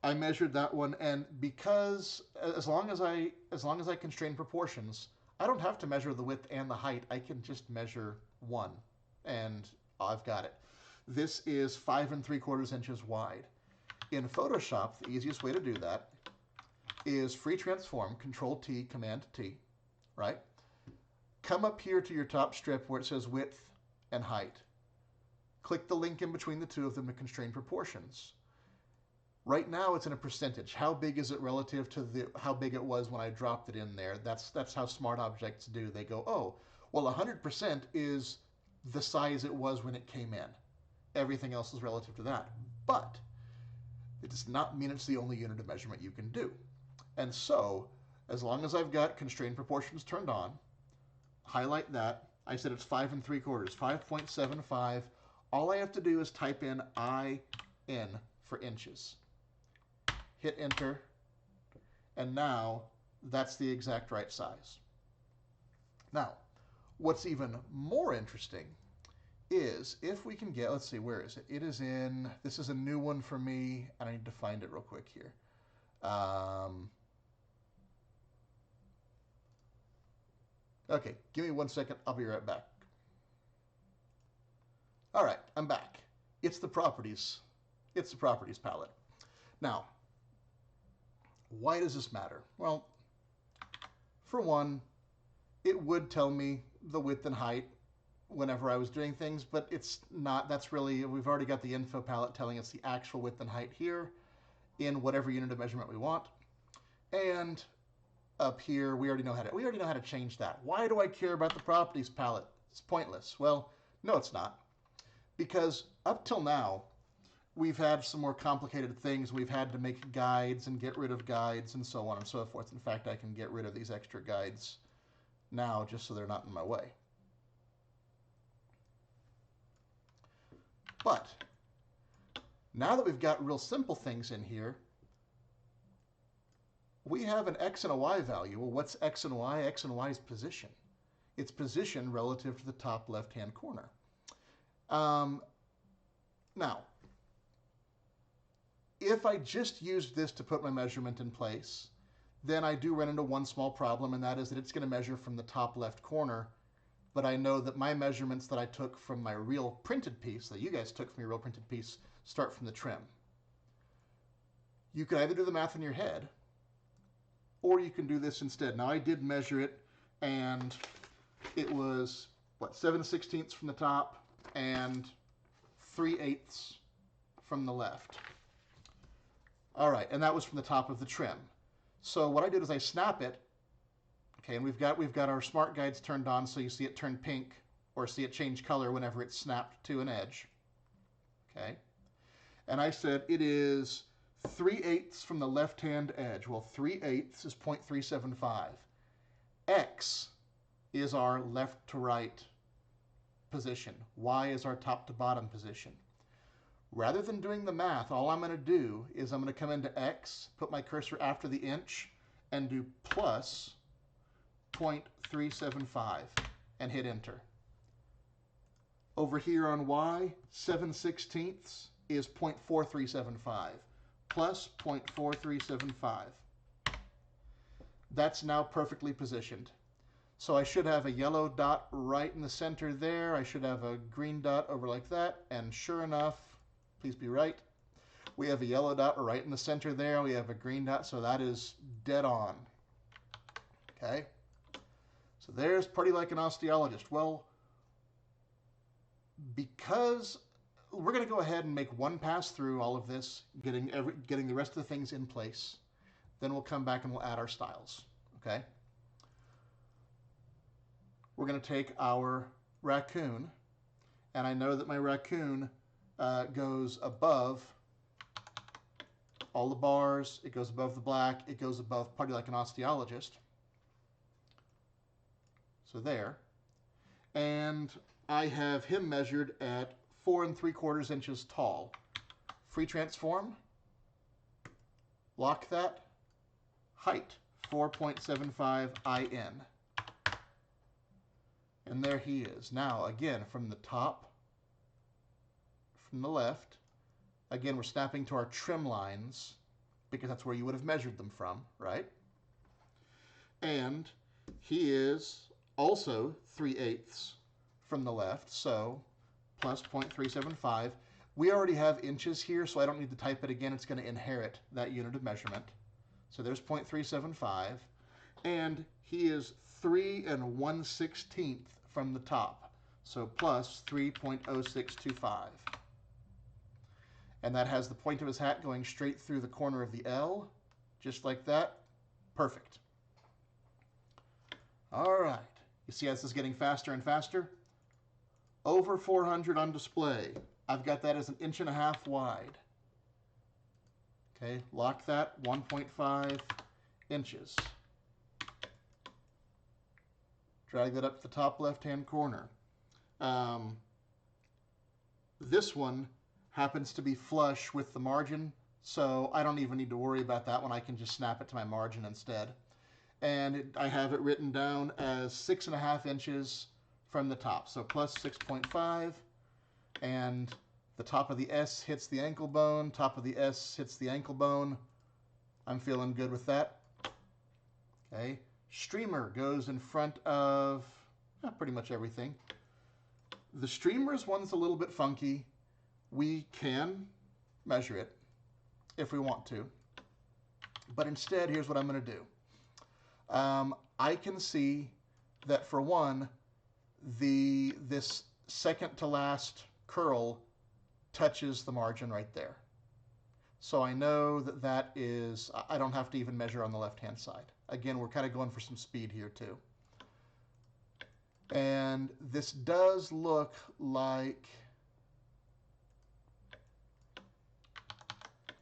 I measured that one, and because as long as I constrain proportions, I don't have to measure the width and the height. I can just measure one, and I've got it. This is 5 3/4 inches wide. In Photoshop, the easiest way to do that is free transform, Control T, Command T, right? Come up here to your top strip where it says width and height. Click the link in between the two of them to constrain proportions. Right now it's in a percentage. How big is it relative to how big it was when I dropped it in there? That's how smart objects do. They go, oh, well, 100% is the size it was when it came in. Everything else is relative to that. But it does not mean it's the only unit of measurement you can do. And so, as long as I've got constrained proportions turned on, highlight that. I said it's 5 3/4, 5.75. All I have to do is type in IN for inches. Hit enter, and now that's the exact right size. Now, what's even more interesting is if we can get, let's see, where is it? It is in, this is a new one for me, and I need to find it real quick here. Okay, give me 1 second. I'll be right back. All right, I'm back. It's the properties. It's the properties palette. Now, why does this matter? Well, for one, it would tell me the width and height whenever I was doing things, but it's not, that's really, we've already got the info palette telling us the actual width and height here in whatever unit of measurement we want. And up here, we already know how to change that. Why do I care about the properties palette? It's pointless. Well, no, it's not. Because up till now, we've had some more complicated things. We've had to make guides and get rid of guides and so on and so forth. In fact, I can get rid of these extra guides now just so they're not in my way. But now that we've got real simple things in here, we have an X and a Y value. Well, what's X and Y? X and Y's position. It's position relative to the top left-hand corner. Now, if I just used this to put my measurement in place, then I do run into one small problem, and that is that it's going to measure from the top left corner, but I know that my measurements that I took from my real printed piece, that you guys took from your real printed piece, start from the trim. You could either do the math in your head, or you can do this instead. Now, I did measure it, and it was, what, 7/16 from the top and 3/8 from the left. All right, and that was from the top of the trim. So what I did is I snap it, okay, and we've got our smart guides turned on, so you see it turn pink or see it change color whenever it's snapped to an edge, okay? And I said it is 3/8 from the left-hand edge. Well, 3/8 is 0.375. X is our left to right position. Y is our top to bottom position. Rather than doing the math, all I'm going to do is I'm going to come into X, put my cursor after the inch, and do plus 0.375 and hit enter. Over here on Y, 7/16 is 0.4375 plus 0.4375. That's now perfectly positioned. So I should have a yellow dot right in the center there. I should have a green dot over like that. And sure enough, please be right, we have a yellow dot right in the center there. We have a green dot, so that is dead on. Okay? So there's Party Like an Osteologist. Well, because we're going to go ahead and make one pass through all of this, getting the rest of the things in place. Then we'll come back and we'll add our styles. Okay? we're going to take our raccoon, and I know that my raccoon goes above all the bars, it goes above the black, it goes above Party Like an Osteologist. So there. And I have him measured at 4 3/4 inches tall. Free transform, lock that, height 4.75 IN. And there he is. Now, again, from the top, from the left, again, we're snapping to our trim lines because that's where you would have measured them from, right? And he is also 3/8 from the left, so plus 0.375. We already have inches here, so I don't need to type it again. It's going to inherit that unit of measurement. So there's 0.375. And he is 3 1/16 from the top, so plus 3.0625. And that has the point of his hat going straight through the corner of the L, just like that. Perfect. All right. You see how this is getting faster and faster? Over 400 on display. I've got that as 1.5 inches wide. Okay, lock that, 1.5 inches. Drag that up to the top left-hand corner. This one happens to be flush with the margin, so I don't even need to worry about that one. I can just snap it to my margin instead. And I have it written down as 6.5 inches from the top, so plus 6.5, and the top of the S hits the ankle bone, top of the S hits the ankle bone. I'm feeling good with that. Okay, streamer goes in front of pretty much everything. The streamer's one's a little bit funky. We can measure it if we want to, but instead, here's what I'm going to do. I can see that for one, this second to last curl touches the margin right there. So I know that that is, I don't have to even measure on the left-hand side. Again, we're kind of going for some speed here too. And this does look like,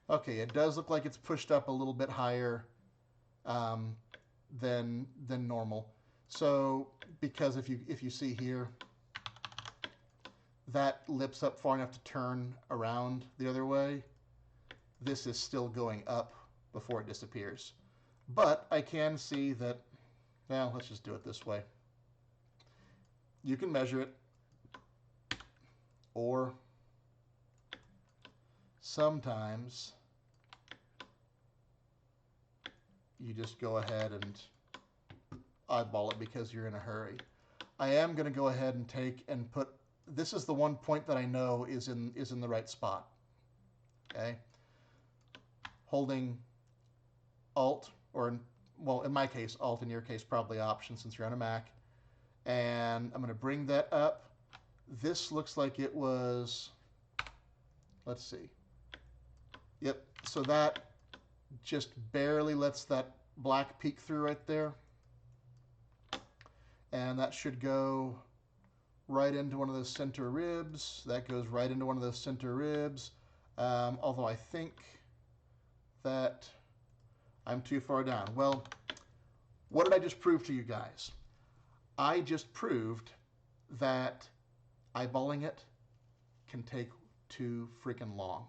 okay, it does look like it's pushed up a little bit higher than normal. So because if you see here, that lip's up far enough to turn around the other way. This is still going up before it disappears. But I can see that, well, let's just do it this way. You can measure it, or sometimes you just go ahead and eyeball it because you're in a hurry. I am going to go ahead and take and put, this is the one point that I know is in the right spot. Okay? Holding Alt, or well, in my case, Alt, in your case, probably Option since you're on a Mac. And I'm going to bring that up. This looks like it was, let's see. Yep, so that just barely lets that black peek through right there. And that should go right into one of those center ribs. That goes right into one of those center ribs. Although I think that I'm too far down. Well, what did I just prove to you guys? I just proved that eyeballing it can take too freaking long.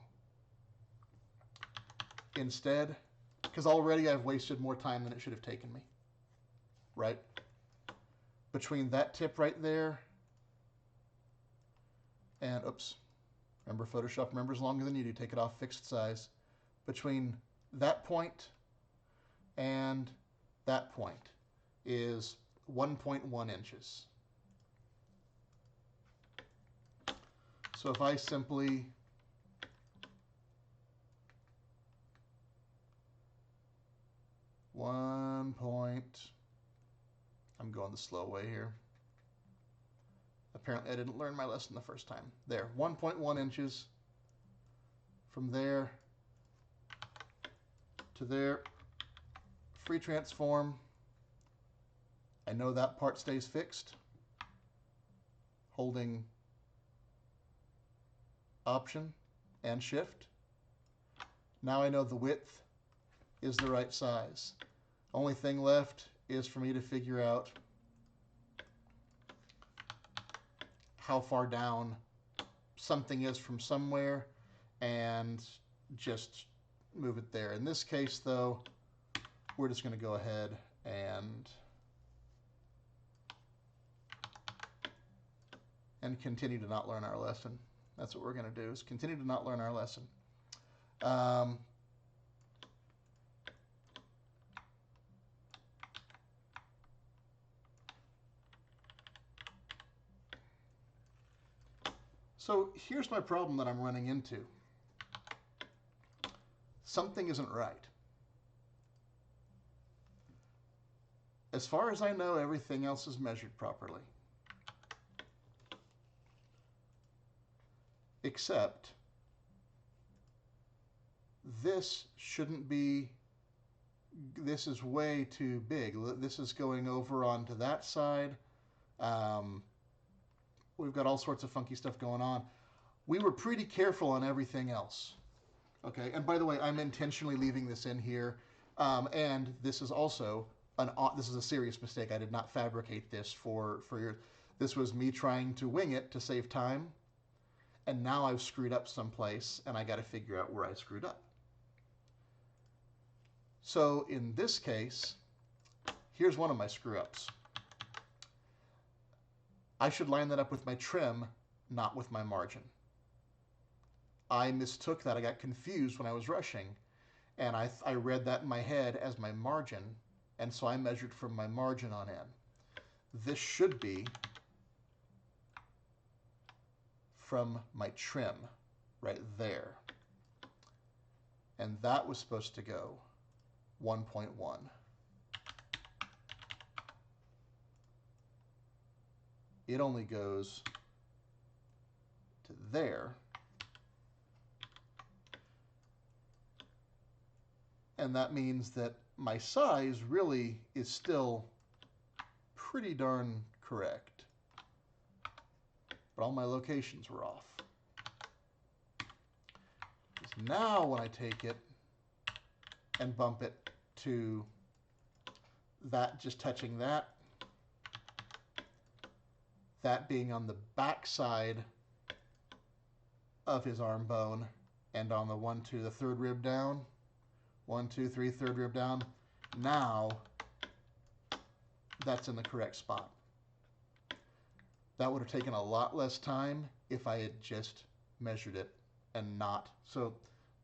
Instead, because already I've wasted more time than it should have taken me, right? Between that tip right there and, oops, remember Photoshop remembers longer than you do, take it off fixed size. Between that point and that point is 1.1 inches. So if I simply I'm going the slow way here. Apparently I didn't learn my lesson the first time. There, 1.1 inches from there to there. Free transform. I know that part stays fixed. holding Option and Shift. Now I know the width is the right size. Only thing left is for me to figure out how far down something is from somewhere and just move it there. In this case, though, we're just going to go ahead and continue to not learn our lesson. That's what we're going to do, is continue to not learn our lesson. So here's my problem that I'm running into. Something isn't right. As far as I know, everything else is measured properly. Except this shouldn't be, this is way too big. This is going over onto that side. We've got all sorts of funky stuff going on. We were pretty careful on everything else. Okay, and by the way, I'm intentionally leaving this in here. And this is also, this is a serious mistake. I did not fabricate this for your, this was me trying to wing it to save time. And now I've screwed up someplace, and I got to figure out where I screwed up. So in this case, here's one of my screw-ups. I should line that up with my trim, not with my margin. I mistook that. I got confused when I was rushing, and I read that in my head as my margin, and so I measured from my margin on in. This should be from my trim right there. And that was supposed to go 1.1. It only goes to there. And that means that my size really is still pretty darn correct. But all my locations were off. Because now when I take it and bump it to that, just touching that, that being on the back side of his arm bone and on the 1, 2, the third rib down, 1, 2, 3, third rib down, now that's in the correct spot. That would have taken a lot less time if I had just measured it and not. So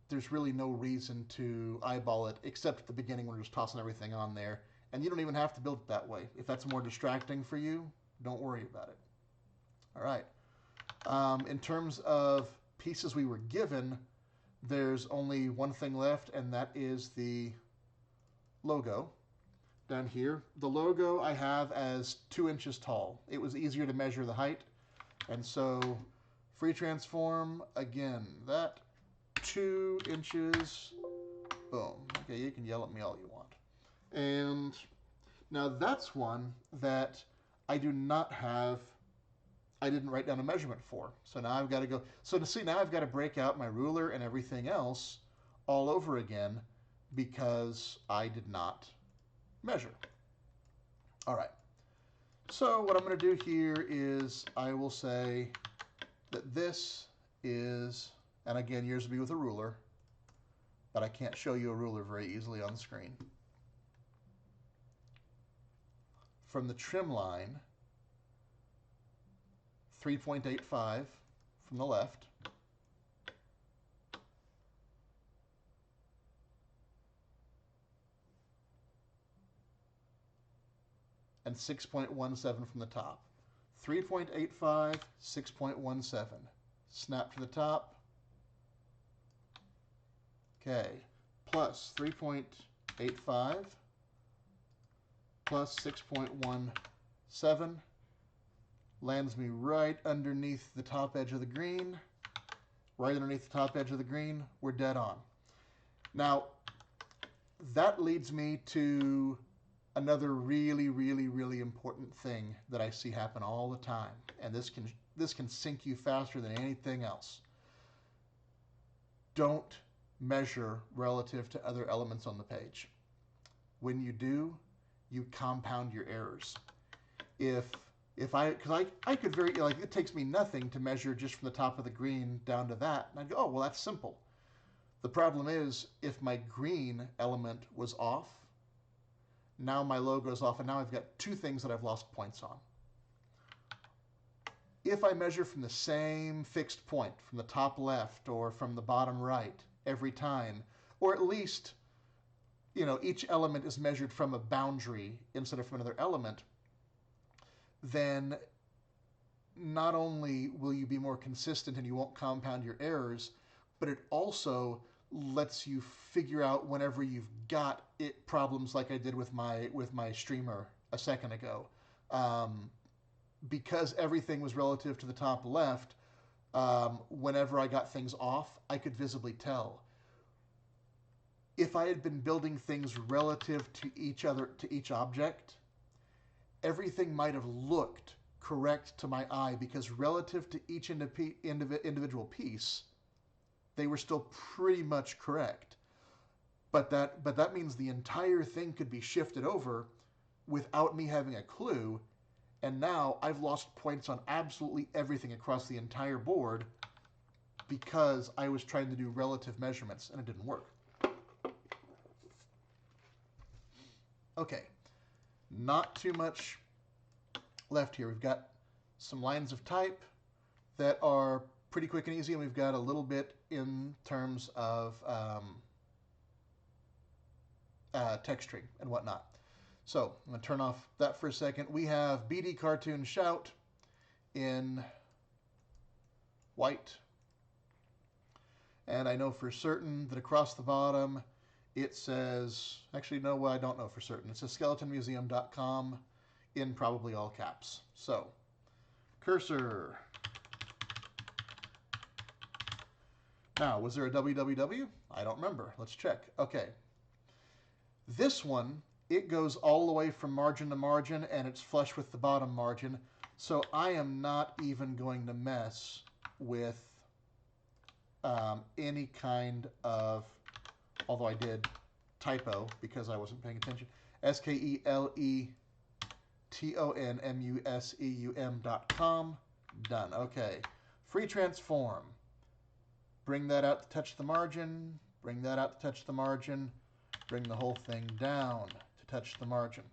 there's really no reason to eyeball it, except at the beginning when we're just tossing everything on there. And you don't even have to build it that way. If that's more distracting for you, don't worry about it. All right. In terms of pieces we were given, there's only one thing left, and that is the logo. Down here, the logo I have as 2 inches tall. It was easier to measure the height, and so free transform, again, that 2 inches, boom. Okay, you can yell at me all you want. And now that's one that I do not have, I didn't write down a measurement for. So now I've got to go, so to see, now I've got to break out my ruler and everything else all over again because I did not measure. All right. So what I'm going to do here is I will say that this is, and again, yours will be with a ruler, but I can't show you a ruler very easily on the screen. From the trim line, 3.85 from the left, and 6.17 from the top. 3.85, 6.17. Snap to the top. Okay, plus 3.85 plus 6.17 lands me right underneath the top edge of the green. Right underneath the top edge of the green, we're dead on. Now, that leads me to Another really, really, really important thing that I see happen all the time, and this can sink you faster than anything else. Don't measure relative to other elements on the page. When you do, you compound your errors. If because I could very, like, it takes me nothing to measure just from the top of the green down to that, and I'd go, oh, well, that's simple. The problem is, if my green element was off, now my logo's off, and now I've got two things that I've lost points on. If I measure from the same fixed point, from the top left or from the bottom right every time, or at least, each element is measured from a boundary instead of from another element, then not only will you be more consistent and you won't compound your errors, but it also lets you figure out whenever you've got problems like I did with my streamer a second ago. Because everything was relative to the top left, whenever I got things off, I could visibly tell. If I had been building things relative to each object, everything might have looked correct to my eye because relative to each individual piece, they were still pretty much correct. But that means the entire thing could be shifted over without me having a clue, and now I've lost points on absolutely everything across the entire board because I was trying to do relative measurements and it didn't work. Okay, not too much left here. We've got some lines of type that are pretty quick and easy, and we've got a little bit in terms of texturing and whatnot. So I'm going to turn off that for a second. We have BD Cartoon Shout in white. And I know for certain that across the bottom it says, actually, no, I don't know for certain. It says skeletonmuseum.com in probably all caps. So, cursor. Now, was there a www? I don't remember. Let's check. Okay. This one, it goes all the way from margin to margin, and it's flush with the bottom margin. So I am not even going to mess with any kind of, although I did typo because I wasn't paying attention, skeletonmuseum.com. Done. Okay. Free transform. Bring that out to touch the margin. Bring that out to touch the margin. Bring the whole thing down to touch the margin.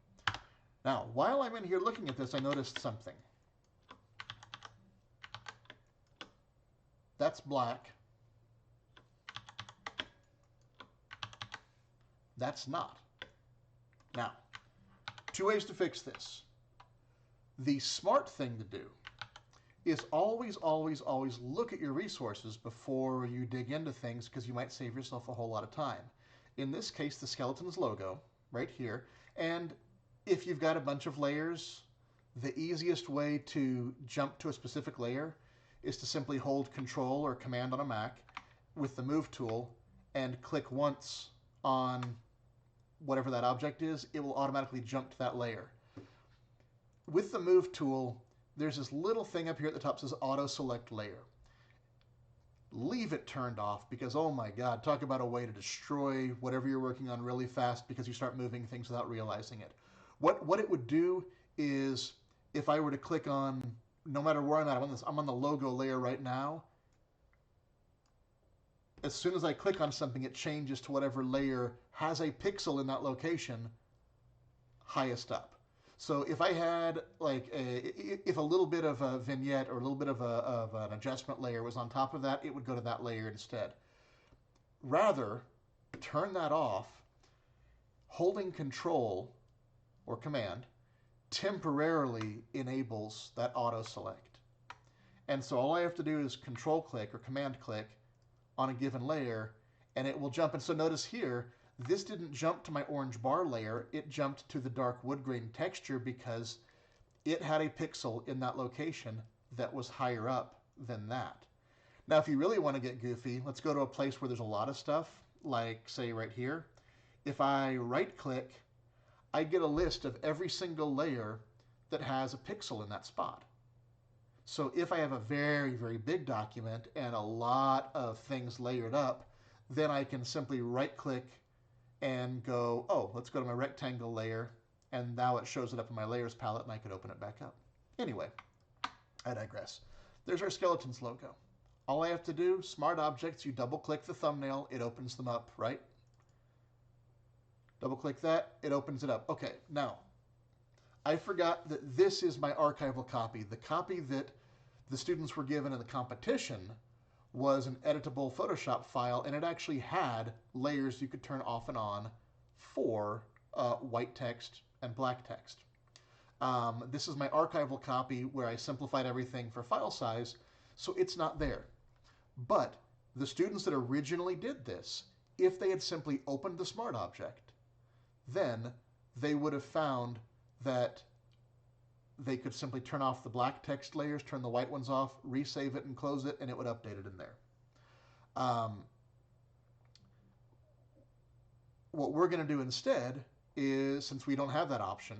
Now, while I'm in here looking at this, I noticed something. That's black. That's not. Now, two ways to fix this. The smart thing to do is always, always, always look at your resources before you dig into things, because you might save yourself a whole lot of time. In this case, the skeleton's logo, right here. And if you've got a bunch of layers, the easiest way to jump to a specific layer is to simply hold Control or Command on a Mac with the Move tool and click once on whatever that object is. It will automatically jump to that layer. With the Move tool, there's this little thing up here at the top that says Auto Select Layer. Leave it turned off because, oh my God, talk about a way to destroy whatever you're working on really fast because you start moving things without realizing it. What it would do is, if I were to click on, no matter where I'm at, I'm on the logo layer right now. As soon as I click on something, it changes to whatever layer has a pixel in that location highest up. So if I had if a little bit of a vignette or a little bit of an adjustment layer was on top of that, it would go to that layer instead. Rather, turn that off. Holding Control or Command temporarily enables that auto select. And so all I have to do is Control click or Command click on a given layer, and it will jump. And so notice here, this didn't jump to my orange bar layer, it jumped to the dark wood grain texture because it had a pixel in that location that was higher up than that. Now, if you really want to get goofy, let's go to a place where there's a lot of stuff, like say right here. If I right click, I get a list of every single layer that has a pixel in that spot. So if I have a very, very big document and a lot of things layered up, then I can simply right-click and go, oh, let's go to my rectangle layer, and now it shows it up in my layers palette, and I could open it back up. Anyway, I digress. There's our skeletons logo. All I have to do, smart objects, you double-click the thumbnail, it opens them up, right? Double-click that, it opens it up. Okay, now, I forgot that this is my archival copy. The copy that the students were given in the competition was an editable Photoshop file, and it actually had layers you could turn off and on for white text and black text. This is my archival copy where I simplified everything for file size, so it's not there. But the students that originally did this, if they had simply opened the smart object, then they would have found that they could simply turn off the black text layers, turn the white ones off, resave it and close it, and it would update it in there. What we're going to do instead is, since we don't have that option,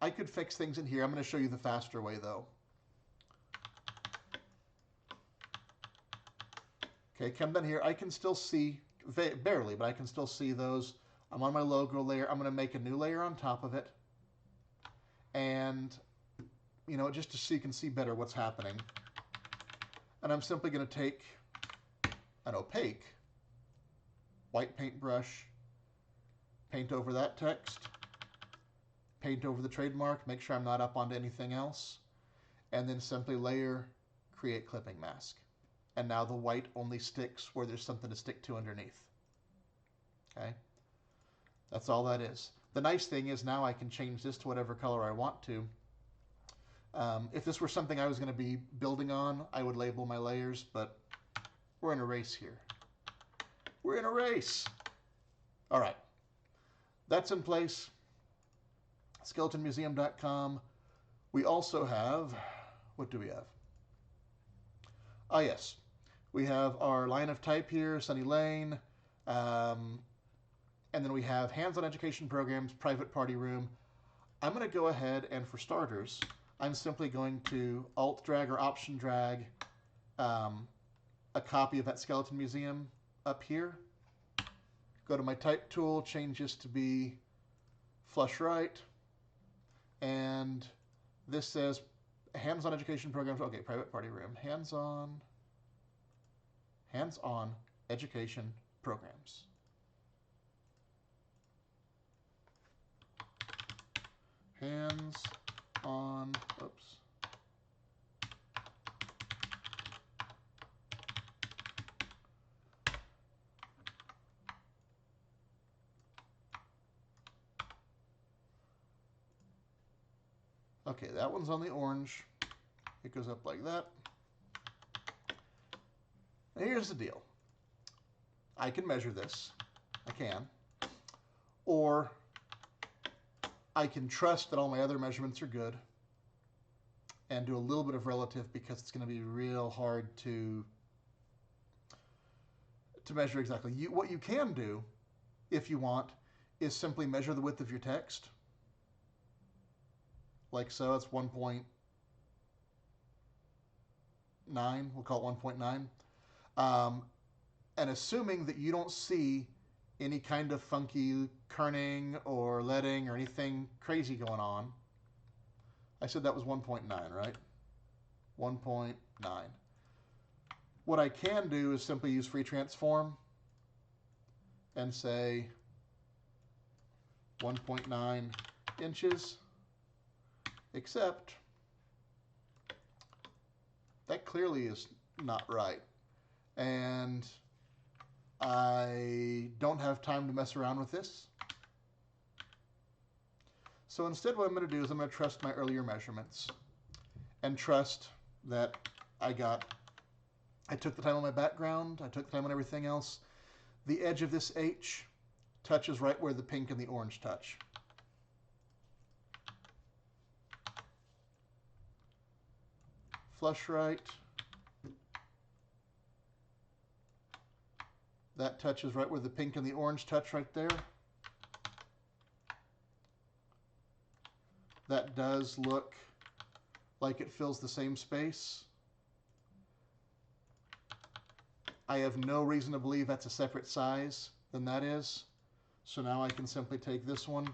I could fix things in here. I'm going to show you the faster way, though. Okay, come down here. I can still see, barely, but I can still see those. I'm on my logo layer. I'm going to make a new layer on top of it. And, you know, just so you can see better what's happening. And I'm simply going to take an opaque white paintbrush, paint over that text, paint over the trademark, make sure I'm not up onto anything else, and then simply layer, create clipping mask. And now the white only sticks where there's something to stick to underneath. Okay? That's all that is. The nice thing is now I can change this to whatever color I want to. If this were something I was going to be building on, I would label my layers, but we're in a race here. We're in a race. All right. That's in place. skeletonmuseum.com. We also have, what do we have? Ah, yes. We have our line of type here, Sunny Lane, and then we have hands-on education programs, private party room. I'm going to go ahead and, for starters, I'm simply going to Alt-drag or Option-drag a copy of that Skeleton Museum up here. Go to my type tool, change this to be flush right, and this says hands-on education programs. Okay, private party room. Hands-on education programs. Hands-on, oops. Okay, that one's on the orange. It goes up like that. Now here's the deal. I can measure this. I can. Or I can trust that all my other measurements are good and do a little bit of relative because it's going to be real hard to measure exactly. What you can do, if you want, is simply measure the width of your text. Like so, it's 1.9. We'll call it 1.9. And assuming that you don't see any kind of funky kerning or leading or anything crazy going on. I said that was 1.9, right? 1.9. What I can do is simply use free transform and say 1.9 inches, except that clearly is not right. And I don't have time to mess around with this. So instead what I'm going to do is I'm going to trust my earlier measurements and trust that I took the time on my background, I took the time on everything else. The edge of this H touches right where the pink and the orange touch. Flush right. That touches right where the pink and the orange touch right there. that does look like it fills the same space. I have no reason to believe that's a separate size than that is. So now I can simply take this one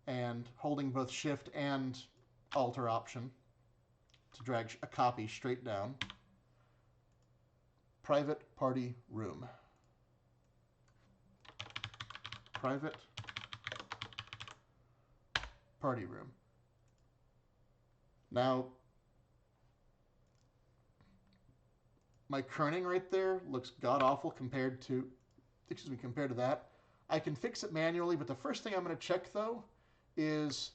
and holding both Shift and Alt or Option to drag a copy straight down. Private party room. Private party room. Now, my kerning right there looks god-awful compared to that. I can fix it manually, but the first thing I'm going to check, though, is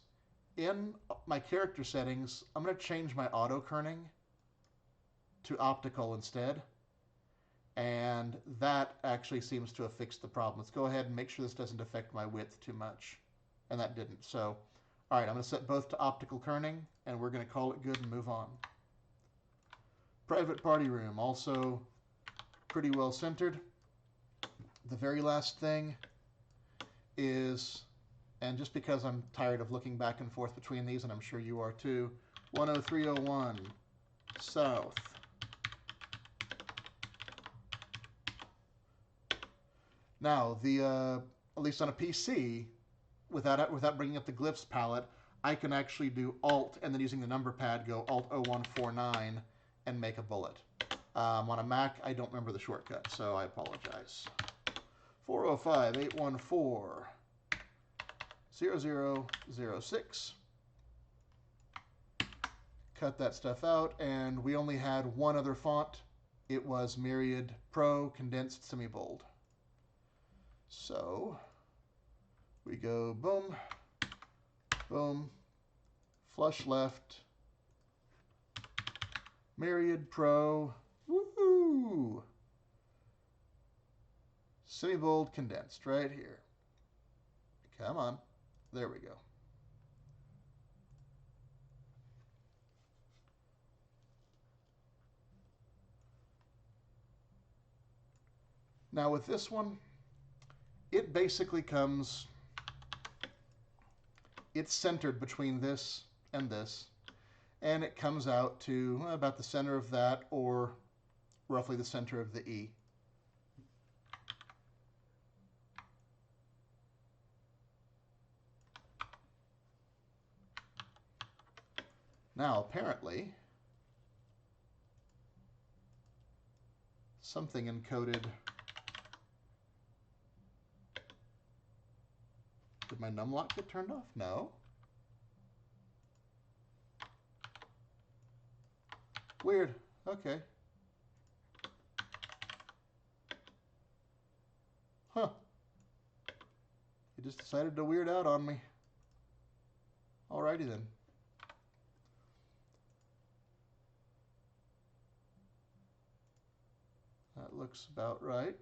in my character settings, I'm going to change my auto kerning to optical instead. And that actually seems to have fixed the problem. Let's go ahead and make sure this doesn't affect my width too much. And that didn't. So, all right, I'm going to set both to optical kerning, and we're going to call it good and move on. Private party room, also pretty well centered. The very last thing is, and just because I'm tired of looking back and forth between these, and I'm sure you are too, 10301 south. Now, at least on a PC, without bringing up the glyphs palette, I can actually do Alt and then using the number pad go Alt 0149 and make a bullet. On a Mac, I don't remember the shortcut, so I apologize. 405-814-0006. Cut that stuff out, and we only had one other font. It was Myriad Pro Condensed Semi-Bold. So we go boom, boom, flush left, Myriad Pro, woohoo! Semi-bold condensed right here. Come on, there we go. Now with this one, it basically comes, it's centered between this and this, and it comes out to about the center of that, or roughly the center of the E. Now, apparently, something encoded. Did my numlock get turned off? No. Weird. Okay. Huh. It just decided to weird out on me. Alrighty then. That looks about right.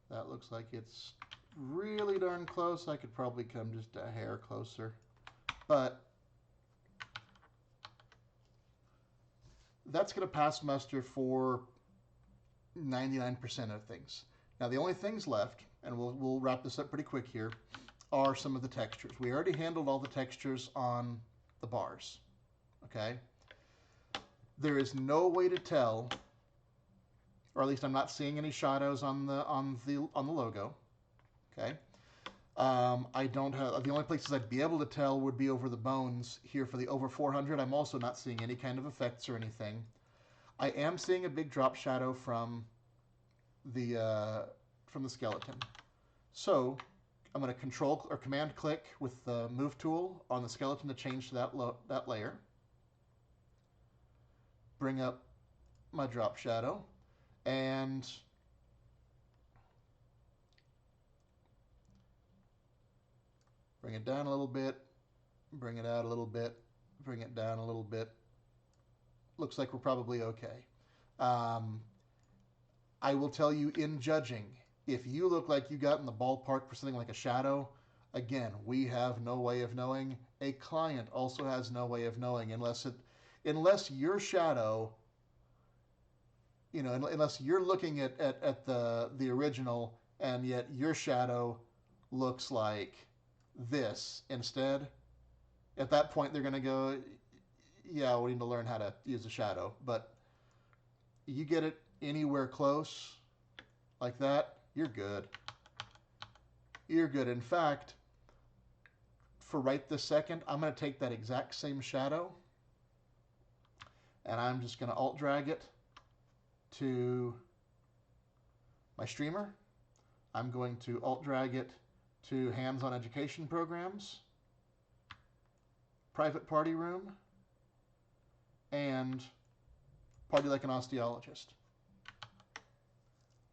That looks like it's really darn close. I could probably come just a hair closer. But that's going to pass muster for 99% of things. Now the only things left, and we'll wrap this up pretty quick here, are some of the textures. We already handled all the textures on the bars. Okay? There is no way to tell, or at least I'm not seeing any shadows on the logo. Okay? I don't have, the only places I'd be able to tell would be over the bones here for the over 400. I'm also not seeing any kind of effects or anything. I am seeing a big drop shadow from the skeleton. So I'm going to control or command click with the move tool on the skeleton to change to that layer. Bring up my drop shadow and bring it down a little bit, bring it out a little bit, bring it down a little bit. Looks like we're probably okay. I will tell you in judging, if you look like you got in the ballpark for something like a shadow, again, we have no way of knowing. A client also has no way of knowing unless your shadow you know, unless you're looking at the original, and yet your shadow looks like this instead. At that point, they're going to go, yeah, we need to learn how to use a shadow. But you get it anywhere close like that, you're good. You're good. In fact, for right this second, I'm going to take that exact same shadow and I'm just going to alt drag it to my streamer. I'm going to alt drag it to hands-on education programs, private party room, and party like an osteologist.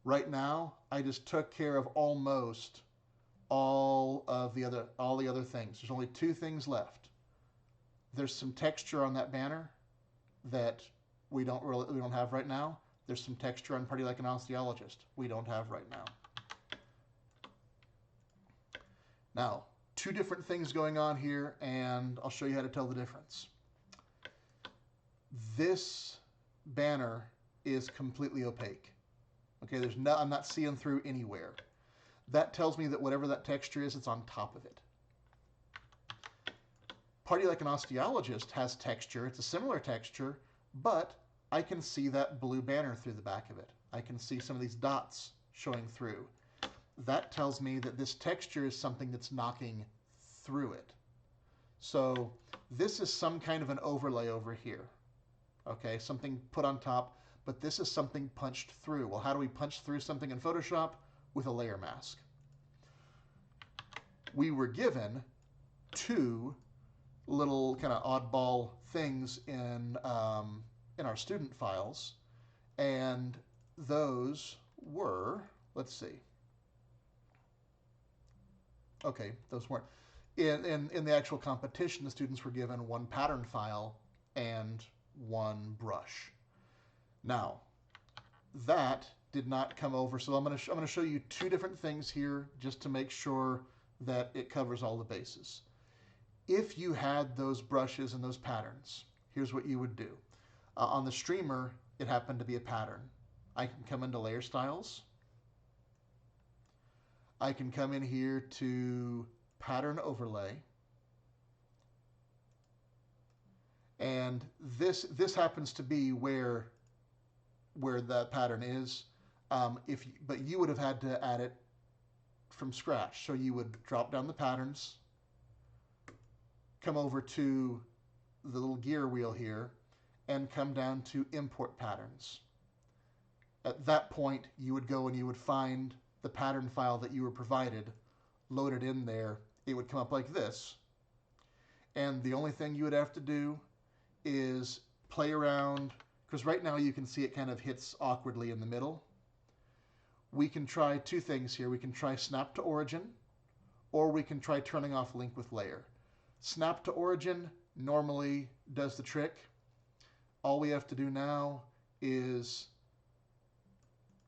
Right now, I just took care of almost all the other things. There's only two things left. There's some texture on that banner that we don't have right now. There's some texture on Party Like an Osteologist we don't have right now. Now, two different things going on here, and I'll show you how to tell the difference. This banner is completely opaque. Okay, I'm not seeing through anywhere. That tells me that whatever that texture is, it's on top of it. Party Like an Osteologist has texture. It's a similar texture, but I can see that blue banner through the back of it. I can see some of these dots showing through. That tells me that this texture is something that's knocking through it. So this is some kind of an overlay over here. Okay, something put on top, but this is something punched through. Well, how do we punch through something in Photoshop? With a layer mask. We were given two little kind of oddball things in our student files, and those were, let's see. Okay, those weren't. In the actual competition, the students were given one pattern file and one brush. Now, that did not come over, so I'm going to show you two different things here just to make sure that it covers all the bases. If you had those brushes and those patterns, here's what you would do. On the streamer, it happened to be a pattern. I can come into layer styles. I can come in here to pattern overlay. And this happens to be where that pattern is. But you would have had to add it from scratch. So you would drop down the patterns, come over to the little gear wheel here, and come down to import patterns. At that point, you would go and you would find the pattern file that you were provided, load it in there. It would come up like this. And the only thing you would have to do is play around, because right now you can see it kind of hits awkwardly in the middle. We can try two things here. We can try snap to origin, or we can try turning off link with layer. Snap to origin normally does the trick. All we have to do now is,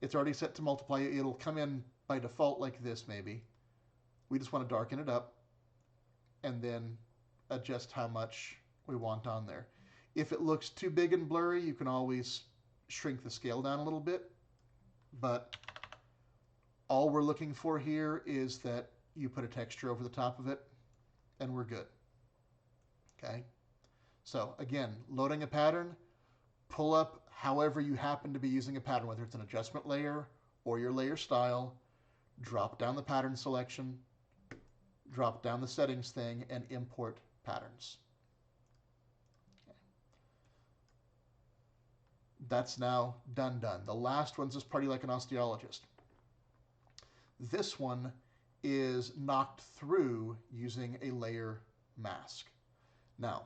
it's already set to multiply. It'll come in by default like this maybe. We just want to darken it up and then adjust how much we want on there. If it looks too big and blurry, you can always shrink the scale down a little bit. But all we're looking for here is that you put a texture over the top of it, and we're good. Okay? So again, loading a pattern, pull up however you happen to be using a pattern, whether it's an adjustment layer or your layer style, drop down the pattern selection, drop down the settings thing, and import patterns. Okay. That's now done. The last one's this Party Like an Osteologist. This one is knocked through using a layer mask. Now,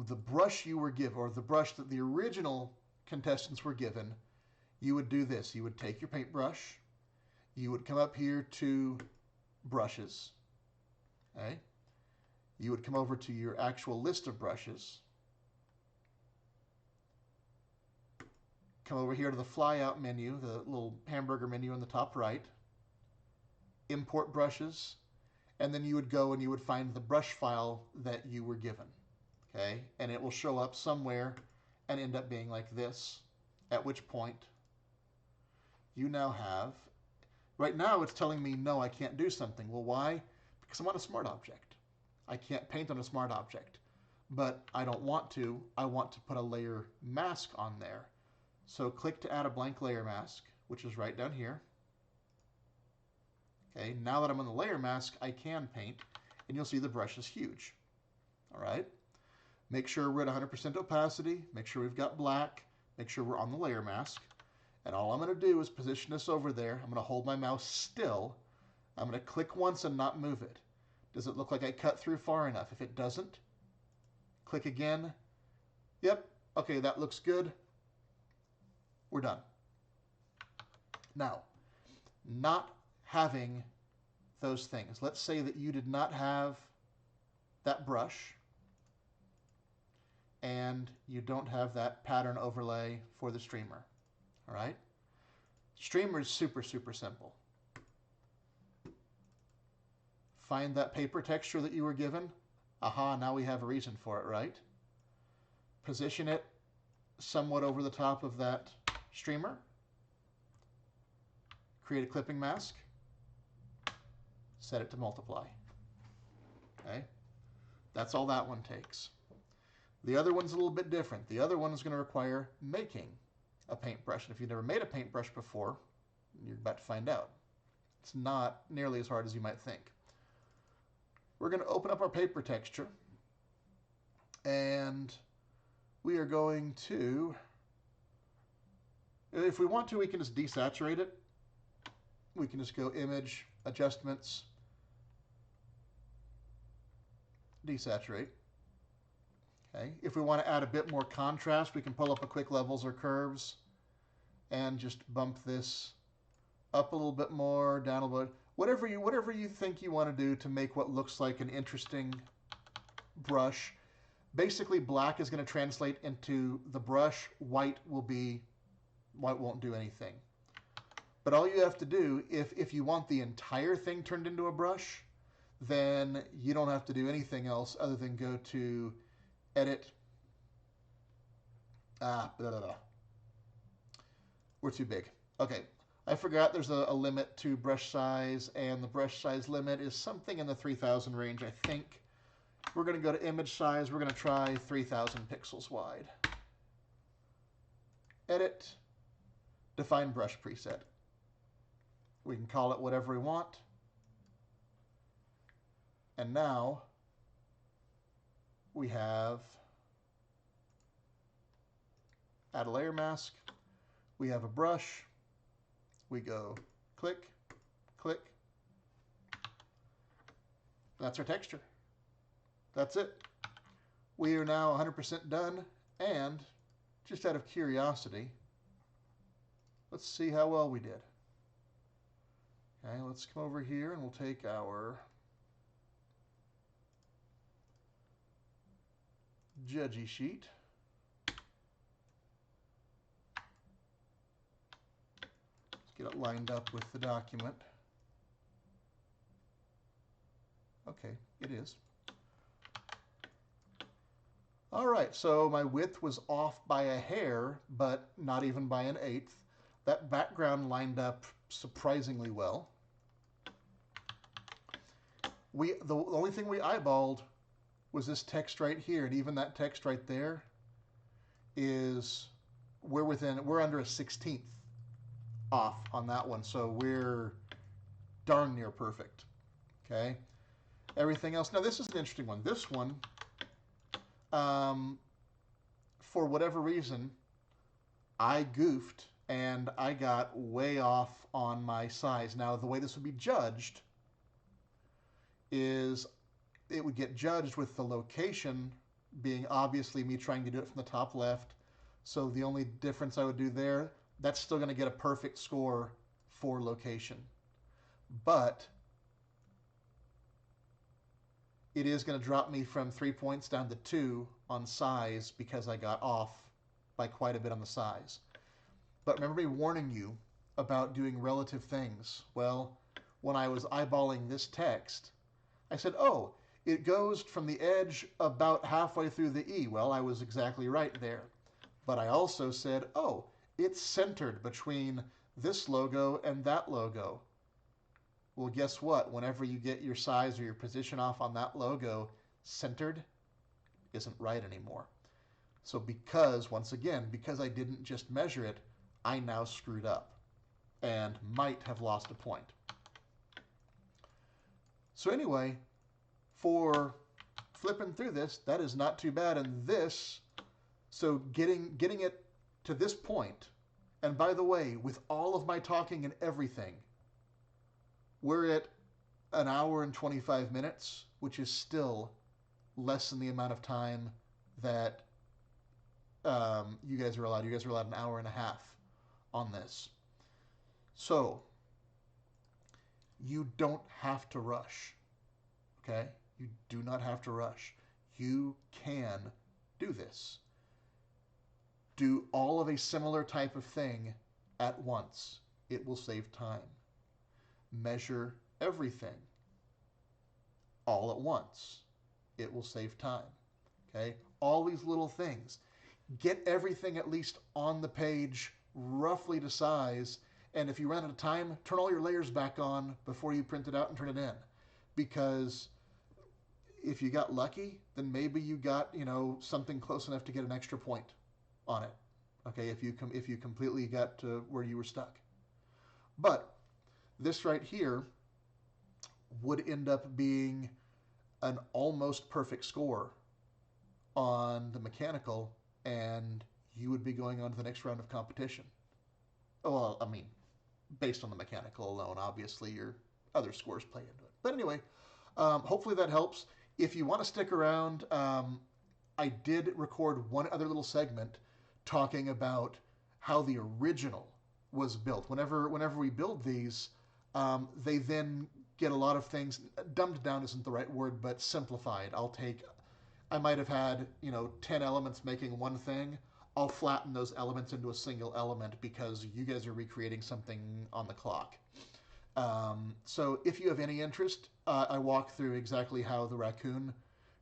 the brush you were given, or the brush that the original contestants were given, you would do this. You would take your paintbrush, you would come up here to brushes, okay? You would come over to your actual list of brushes, come over here to the flyout menu, the little hamburger menu on the top right, import brushes, and then you would go and you would find the brush file that you were given. Okay, and it will show up somewhere and end up being like this, at which point you now have, right now it's telling me, no, I can't do something. Well, why? Because I'm on a smart object. I can't paint on a smart object, but I don't want to. I want to put a layer mask on there. So click to add a blank layer mask, which is right down here. Okay, now that I'm on the layer mask, I can paint, and you'll see the brush is huge. All right, make sure we're at 100% opacity, make sure we've got black, make sure we're on the layer mask, and all I'm going to do is position this over there. I'm going to hold my mouse still. I'm going to click once and not move it. Does it look like I cut through far enough? If it doesn't, click again. Yep, okay, that looks good. We're done. Now, not having those things. Let's say that you did not have that brush and you don't have that pattern overlay for the streamer. All right? Streamer is super, super simple. Find that paper texture that you were given. Aha, now we have a reason for it, right? Position it somewhat over the top of that streamer. Create a clipping mask. Set it to multiply. Okay? That's all that one takes. The other one's a little bit different. The other one is going to require making a paintbrush. And if you've never made a paintbrush before, you're about to find out. It's not nearly as hard as you might think. We're going to open up our paper texture, and we are going to, if we want to, we can just desaturate it. We can just go Image, Adjustments, Desaturate. Okay. If we want to add a bit more contrast, we can pull up a quick Levels or Curves and just bump this up a little bit more, down a little bit. Whatever you think you want to do to make what looks like an interesting brush. Basically, black is going to translate into the brush. White won't do anything. But all you have to do, if you want the entire thing turned into a brush, then you don't have to do anything else other than go to Edit. Blah, blah, blah. We're too big. Okay, I forgot there's a limit to brush size, and the brush size limit is something in the 3000 range, I think. We're going to go to image size. We're going to try 3000 pixels wide. Edit, define brush preset. We can call it whatever we want. And now we have add a layer mask. We have a brush. We go click, click. That's our texture. That's it. We are now 100% done, and just out of curiosity, let's see how well we did. Okay, let's come over here and we'll take our judgy sheet. Let's get it lined up with the document. Okay, it is. All right, so my width was off by a hair, but not even by an eighth. That background lined up surprisingly well. The only thing we eyeballed was this text right here, and even that text right there is, we're under a 16th off on that one, so we're darn near perfect. Okay, everything else. Now this is an interesting one. This one, for whatever reason, I goofed and I got way off on my size. Now the way this would be judged is it would get judged with the location being obviously me trying to do it from the top left. So the only difference I would do there, that's still going to get a perfect score for location. But it is going to drop me from 3 points down to 2 on size because I got off by quite a bit on the size. But remember me warning you about doing relative things. Well, when I was eyeballing this text, I said, oh, it goes from the edge about halfway through the E. Well, I was exactly right there. But I also said, oh, it's centered between this logo and that logo. Well, guess what? Whenever you get your size or your position off on that logo, centered isn't right anymore. So once again, because I didn't just measure it, I now screwed up and might have lost a point. So anyway, for flipping through this, that is not too bad. And this, so getting it to this point, and by the way, with all of my talking and everything, we're at an hour and 25 minutes, which is still less than the amount of time that you guys are allowed. You guys are allowed an hour and a half on this. So you don't have to rush, okay? You do not have to rush. You can do this. Do all of a similar type of thing at once. It will save time. Measure everything all at once. It will save time, okay? All these little things. Get everything at least on the page roughly to size, and if you run out of time, turn all your layers back on before you print it out and turn it in. Because if you got lucky, then maybe you got, something close enough to get an extra point on it. Okay, if you completely got to where you were stuck. But this right here would end up being an almost perfect score on the mechanical, and you would be going on to the next round of competition. Well, I mean, based on the mechanical alone, obviously your other scores play into it. But anyway, hopefully that helps. If you want to stick around, I did record one other little segment talking about how the original was built. Whenever we build these, they then get a lot of things, dumbed down isn't the right word, but simplified. I might have had, 10 elements making one thing. I'll flatten those elements into a single element because you guys are recreating something on the clock. So if you have any interest, I walk through exactly how the raccoon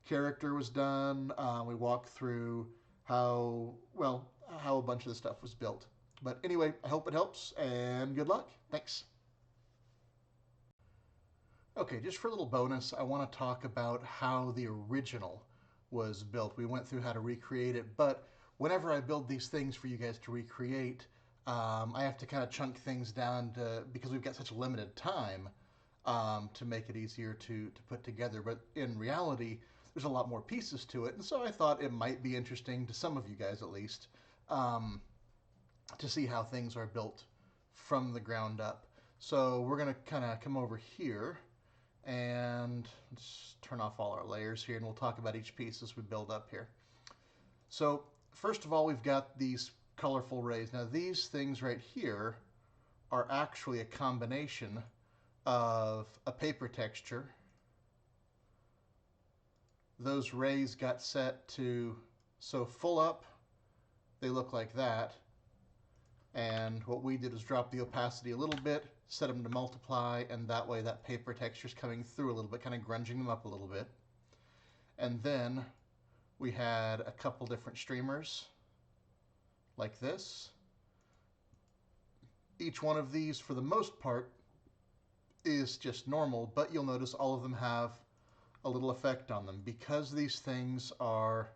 character was done. We walk through how a bunch of the stuff was built. But anyway, I hope it helps, and good luck. Thanks. Okay, just for a little bonus, I want to talk about how the original was built. We went through how to recreate it, but whenever I build these things for you guys to recreate, I have to kind of chunk things down because we've got such limited time to make it easier to put together. But in reality, there's a lot more pieces to it, and so I thought it might be interesting to some of you guys at least to see how things are built from the ground up. So we're going to kind of come over here and let's turn off all our layers here, and we'll talk about each piece as we build up here. So first of all, we've got these colorful rays. Now these things right here are actually a combination of a paper texture. Those rays got set to, so full up, they look like that. And what we did is drop the opacity a little bit, set them to multiply, and that way that paper texture's coming through a little bit, kind of grunging them up a little bit. And then we had a couple different streamers like this. Each one of these, for the most part, is just normal, but you'll notice all of them have a little effect on them. Because these things are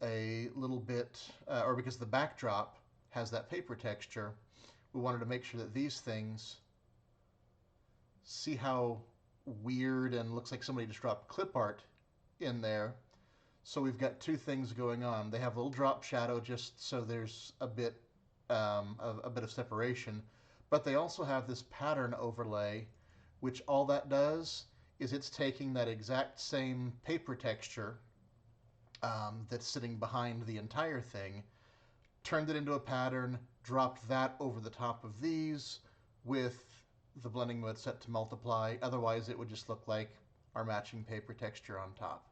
a little bit, or because the backdrop has that paper texture, we wanted to make sure that these things, see how weird and looks like somebody just dropped clip art in there. So we've got two things going on. They have a little drop shadow just so there's a bit of separation, but they also have this pattern overlay, which all that does is it's taking that exact same paper texture that's sitting behind the entire thing, turned it into a pattern, dropped that over the top of these with the blending mode set to multiply. Otherwise, it would just look like our matching paper texture on top.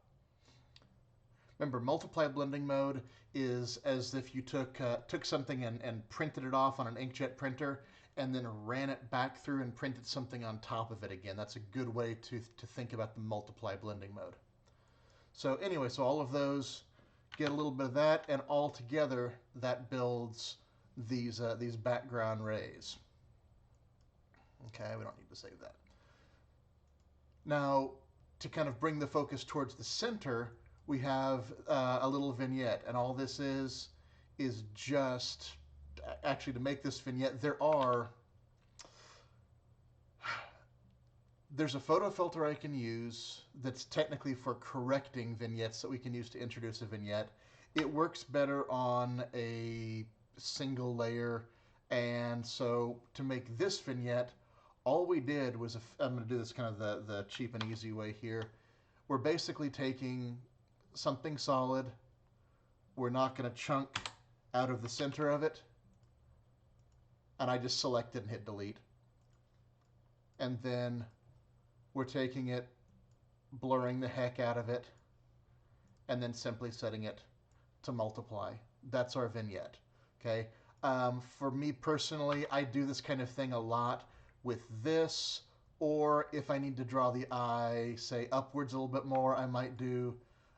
Remember, multiply blending mode is as if you took something and printed it off on an inkjet printer and then ran it back through and printed something on top of it again. That's a good way to think about the multiply blending mode. So anyway, so all of those get a little bit of that, and all together that builds these background rays. Okay, we don't need to save that. Now, to kind of bring the focus towards the center, we have a little vignette, and all this is just, actually, to make this vignette, there's a photo filter I can use that's technically for correcting vignettes that we can use to introduce a vignette. It works better on a single layer, and so to make this vignette, all we did was, I'm going to do this kind of the cheap and easy way here. We're basically taking something solid. We're not going to chunk out of the center of it. And I just select it and hit delete. And then we're taking it, blurring the heck out of it, and then simply setting it to multiply. That's our vignette. Okay. For me personally, I do this kind of thing a lot with this, or if I need to draw the eye, say, upwards a little bit more, I might do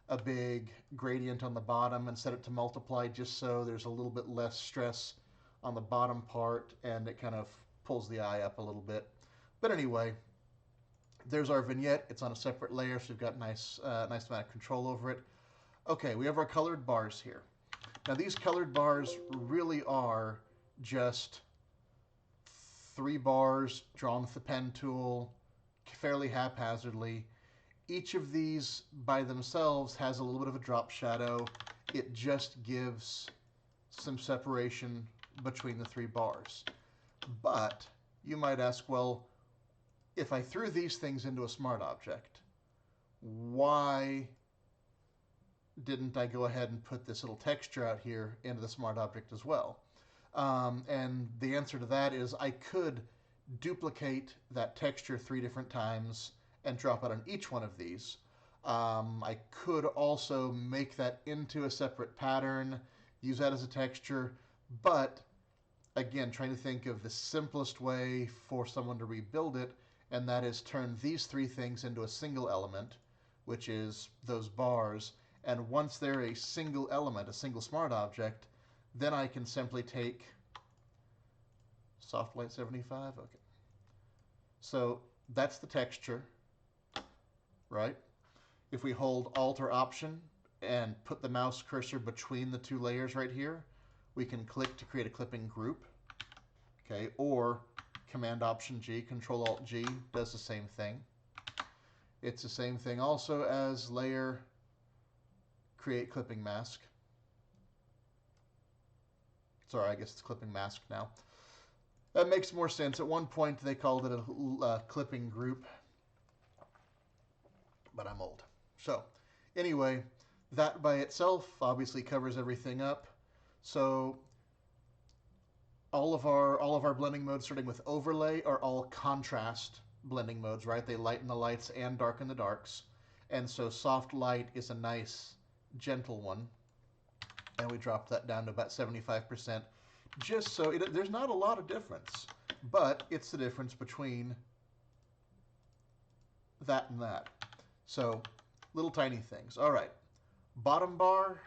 a big gradient on the bottom and set it to multiply, just so there's a little bit less stress on the bottom part and it kind of pulls the eye up a little bit. But anyway, there's our vignette. It's on a separate layer, so we've got nice amount of control over it. Okay, we have our colored bars here. Now these colored bars really are just 3 bars drawn with the pen tool, fairly haphazardly. Each of these by themselves has a little bit of a drop shadow. It just gives some separation between the 3 bars. But you might ask, well, if I threw these things into a smart object, why didn't I go ahead and put this little texture out here into the smart object as well? And the answer to that is I could duplicate that texture 3 different times and drop it on each one of these. I could also make that into a separate pattern, use that as a texture, but again, trying to think of the simplest way for someone to rebuild it, and that is turn these 3 things into a single element, which is those bars, and once they're a single element, a single smart object, then I can simply take soft light 75. Okay. So that's the texture, right? If we hold Alt or Option and put the mouse cursor between the 2 layers right here, we can click to create a clipping group. Okay, or Command Option G, Control Alt G does the same thing. It's the same thing also as layer, create clipping mask. Sorry, I guess it's clipping mask now. That makes more sense. At one point, they called it a clipping group, but I'm old. So, anyway, that by itself obviously covers everything up. So, all of our blending modes, starting with overlay, are all contrast blending modes, right? They lighten the lights and darken the darks. And so, soft light is a nice, gentle one. And we dropped that down to about 75%, just so there's not a lot of difference, but it's the difference between that and that. So, little tiny things. All right, bottom bar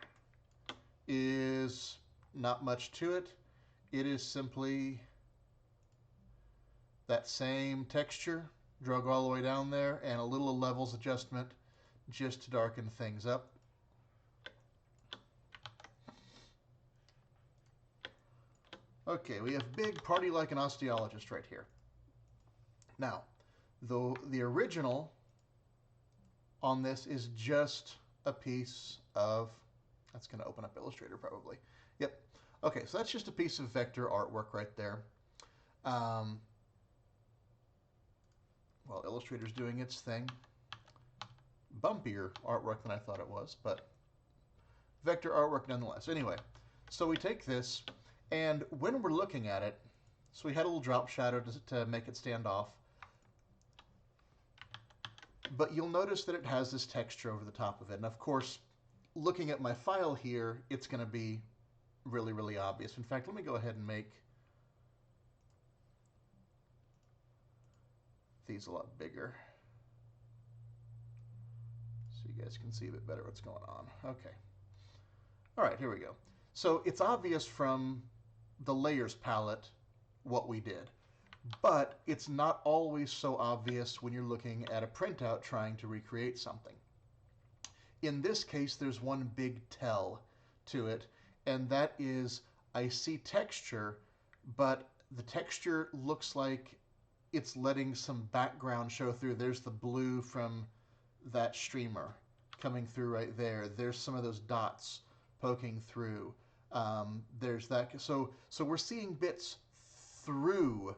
is not much to it. It is simply that same texture, drug all the way down there, and a little levels adjustment just to darken things up. Okay, we have big party like an osteologist right here. Now, the original on this is just a piece of, that's going to open up Illustrator probably. Yep. Okay, so that's just a piece of vector artwork right there. Well, Illustrator's doing its thing. Bumpier artwork than I thought it was, but vector artwork nonetheless. Anyway, so we take this, and when we're looking at it, so we had a little drop shadow to make it stand off, but you'll notice that it has this texture over the top of it. And of course, looking at my file here, it's going to be really, really obvious. In fact, let me go ahead and make these a lot bigger so you guys can see a bit better what's going on. Okay. All right, here we go. So it's obvious from the layers palette what we did, but it's not always so obvious when you're looking at a printout trying to recreate something. In this case, there's one big tell to it, and that is I see texture, but the texture looks like it's letting some background show through. There's the blue from that streamer coming through right there. There's some of those dots poking through. There's that. So we're seeing bits through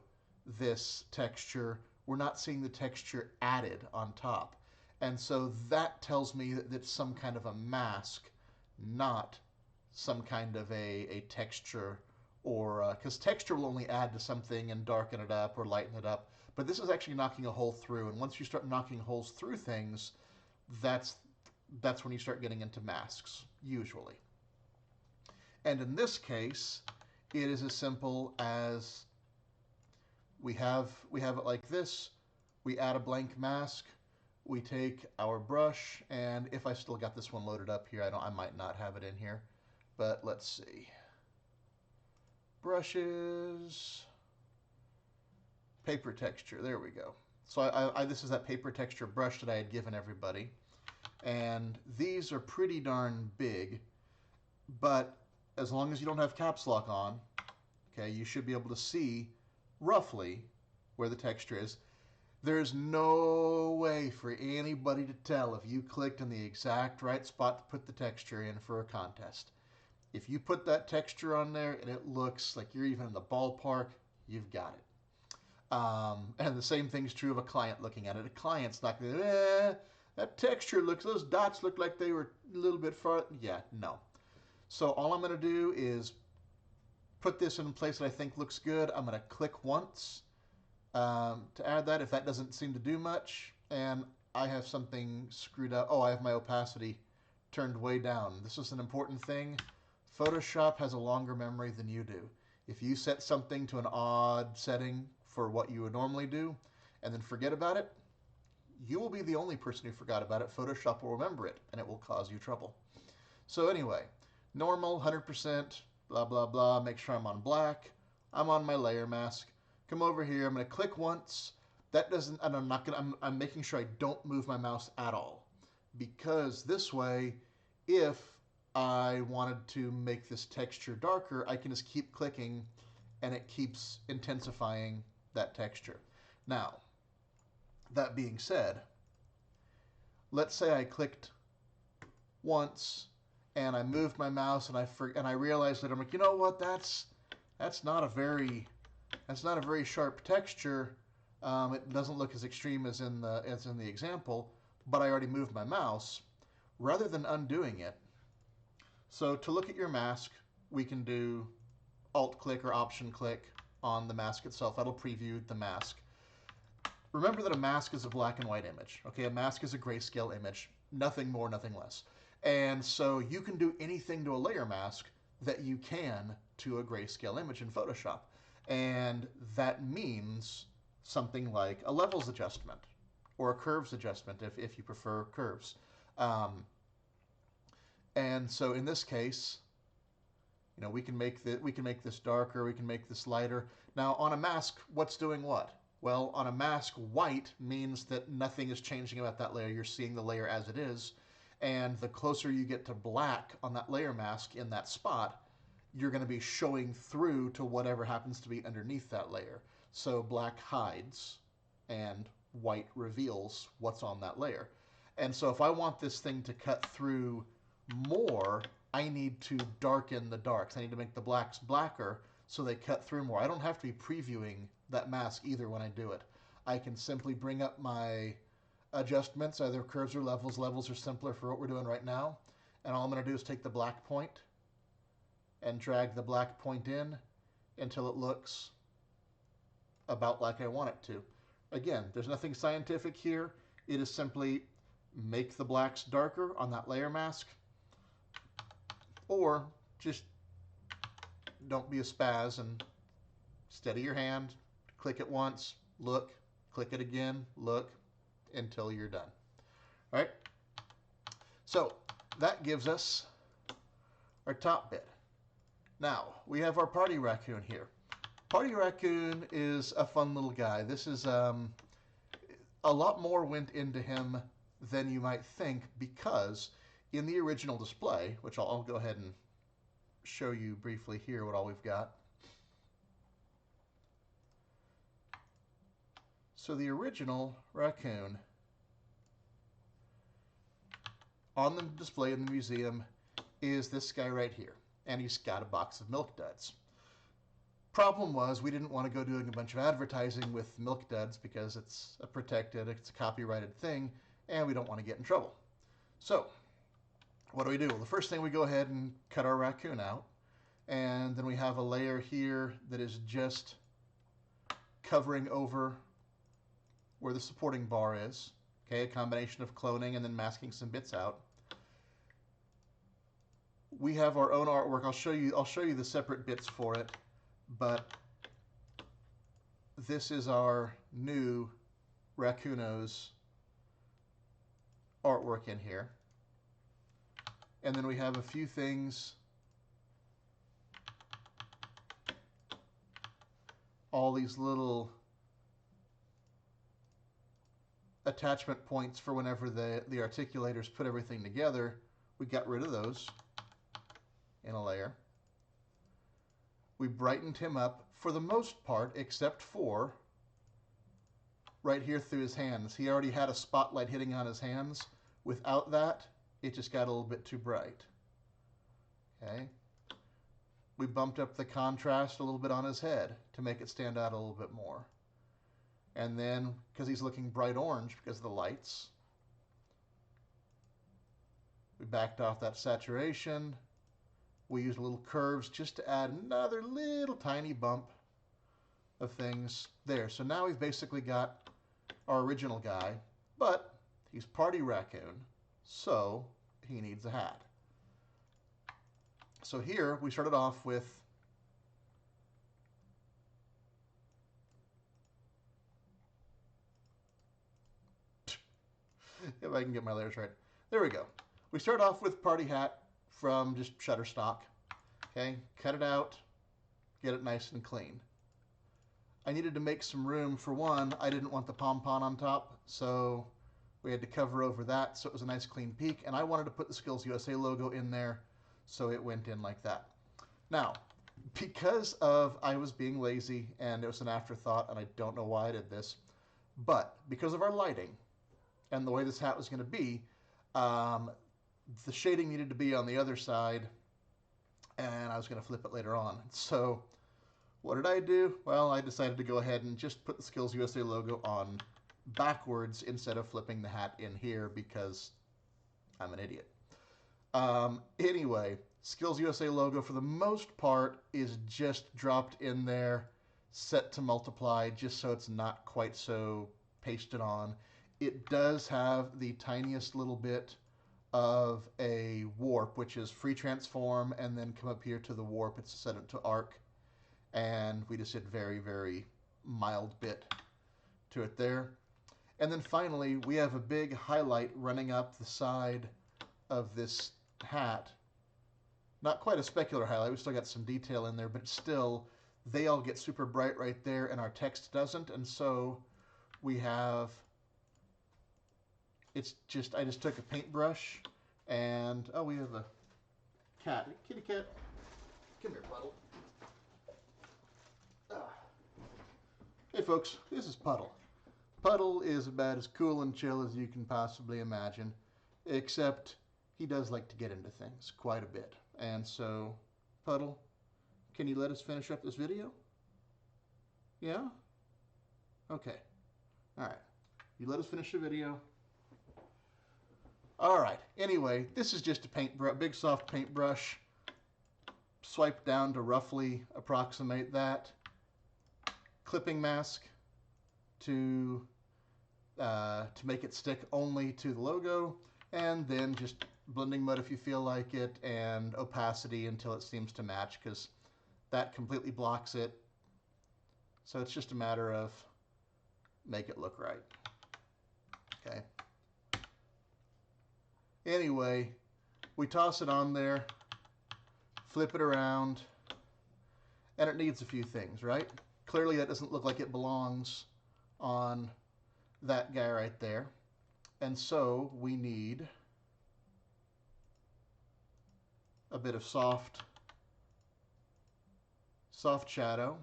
this texture. We're not seeing the texture added on top. And so that tells me that it's some kind of a mask, not some kind of a texture, or because texture will only add to something and darken it up or lighten it up. But this is actually knocking a hole through, and once you start knocking holes through things, that's when you start getting into masks, usually. And in this case, it is as simple as we have it like this. We add a blank mask. We take our brush, and if I still got this one loaded up here, I might not have it in here, but let's see. Brushes, paper texture, there we go. So this is that paper texture brush that I had given everybody, and these are pretty darn big, but as long as you don't have caps lock on, okay, you should be able to see roughly where the texture is. There's no way for anybody to tell if you clicked in the exact right spot to put the texture in for a contest. If you put that texture on there and it looks like you're even in the ballpark, you've got it. And the same thing's true of a client looking at it. A client's not going to, that texture those dots look like they were a little bit far. Yeah, no. So all I'm going to do is put this in a place that I think looks good. I'm going to click once to add that if that doesn't seem to do much. And I have something screwed up. Oh, I have my opacity turned way down. This is an important thing. Photoshop has a longer memory than you do. If you set something to an odd setting for what you would normally do and then forget about it, you will be the only person who forgot about it. Photoshop will remember it, and it will cause you trouble. So anyway, normal, 100%, blah, blah, blah. Make sure I'm on black. I'm on my layer mask. Come over here. I'm going to click once. That doesn't, and I'm making sure I don't move my mouse at all, because this way, if I wanted to make this texture darker, I can just keep clicking and it keeps intensifying that texture. Now, that being said, let's say I clicked once and I moved my mouse and I realized that I'm like, you know what, that's not a very sharp texture. It doesn't look as extreme as in the example, but I already moved my mouse. Rather than undoing it, so to look at your mask, we can do Alt-click or Option-click on the mask itself. That'll preview the mask. Remember that a mask is a black and white image. Okay, a mask is a grayscale image. Nothing more, nothing less. And so you can do anything to a layer mask that you can to a grayscale image in Photoshop. And that means something like a levels adjustment or a curves adjustment if you prefer curves. And so in this case, you know, we can make this darker, we can make this lighter. Now on a mask, what's doing what? Well, on a mask, white means that nothing is changing about that layer. You're seeing the layer as it is. And the closer you get to black on that layer mask in that spot, you're going to be showing through to whatever happens to be underneath that layer. So black hides and white reveals what's on that layer. And so if I want this thing to cut through more, I need to darken the darks. I need to make the blacks blacker so they cut through more. I don't have to be previewing that mask either when I do it. I can simply bring up my adjustments, either curves or levels. Levels are simpler for what we're doing right now. And all I'm going to do is take the black point and drag the black point in until it looks about like I want it to. Again, there's nothing scientific here. It is simply make the blacks darker on that layer mask, or just don't be a spaz and steady your hand, click it once, look, click it again, look, until you're done. All right? So that gives us our top bit. Now, we have our party raccoon here. Party raccoon is a fun little guy. This is a lot more went into him than you might think, because in the original display, which I'll go ahead and show you briefly here what all we've got. So the original raccoon on the display in the museum is this guy right here, and he's got a box of Milk Duds. Problem was, we didn't want to go doing a bunch of advertising with Milk Duds because it's a protected, it's a copyrighted thing, and we don't want to get in trouble. So, what do? Well, the first thing, we go ahead and cut our raccoon out, and then we have a layer here that is just covering over where the supporting bar is. Okay, a combination of cloning and then masking some bits out. We have our own artwork. I'll show you the separate bits for it, but this is our new Raccoonose artwork in here. And then we have a few things, all these little attachment points for whenever the articulators put everything together. We got rid of those in a layer. We brightened him up for the most part, except for right here through his hands. He already had a spotlight hitting on his hands. Without that, it just got a little bit too bright. Okay. We bumped up the contrast a little bit on his head to make it stand out a little bit more. And then, because he's looking bright orange because of the lights, we backed off that saturation. We used little curves just to add another little tiny bump of things there. So now we've basically got our original guy, but he's Party Raccoon, so he needs a hat. So here we started off with if I can get my layers right. There we go. We start off with Party Hat from just Shutterstock. Okay, cut it out, get it nice and clean. I needed to make some room. For one, I didn't want the pom-pom on top, so we had to cover over that so it was a nice clean peak, and I wanted to put the Skills USA logo in there, so it went in like that. Now, because of I was being lazy and it was an afterthought, and I don't know why I did this, but because of our lighting and the way this hat was going to be, the shading needed to be on the other side, and I was going to flip it later on. So what did I do? Well, I decided to go ahead and just put the Skills USA logo on backwards instead of flipping the hat in here because I'm an idiot. Anyway, Skills USA logo for the most part is just dropped in there, set to multiply, just so it's not quite so pasted on. It does have the tiniest little bit of a warp, which is free transform, and then come up here to the warp. It's set it to arc, and we just did very, very mild bit to it there. And then finally, we have a big highlight running up the side of this hat. Not quite a specular highlight, we still got some detail in there, but still, they all get super bright right there, and our text doesn't, and so we have, it's just, I just took a paintbrush, and, oh, we have a cat. Kitty cat, come here, Puddle. Hey folks, this is Puddle. Puddle is about as cool and chill as you can possibly imagine, except he does like to get into things quite a bit. And so, Puddle, can you let us finish up this video? Yeah? Okay. All right. You let us finish the video. All right. Anyway, this is just a big soft paintbrush. Swipe down to roughly approximate that. Clipping mask to make it stick only to the logo, and then just blending mode if you feel like it, and opacity until it seems to match, because that completely blocks it. So it's just a matter of make it look right. Okay. Anyway, we toss it on there, flip it around, and it needs a few things, right? Clearly that doesn't look like it belongs on that guy right there. And so we need a bit of soft shadow,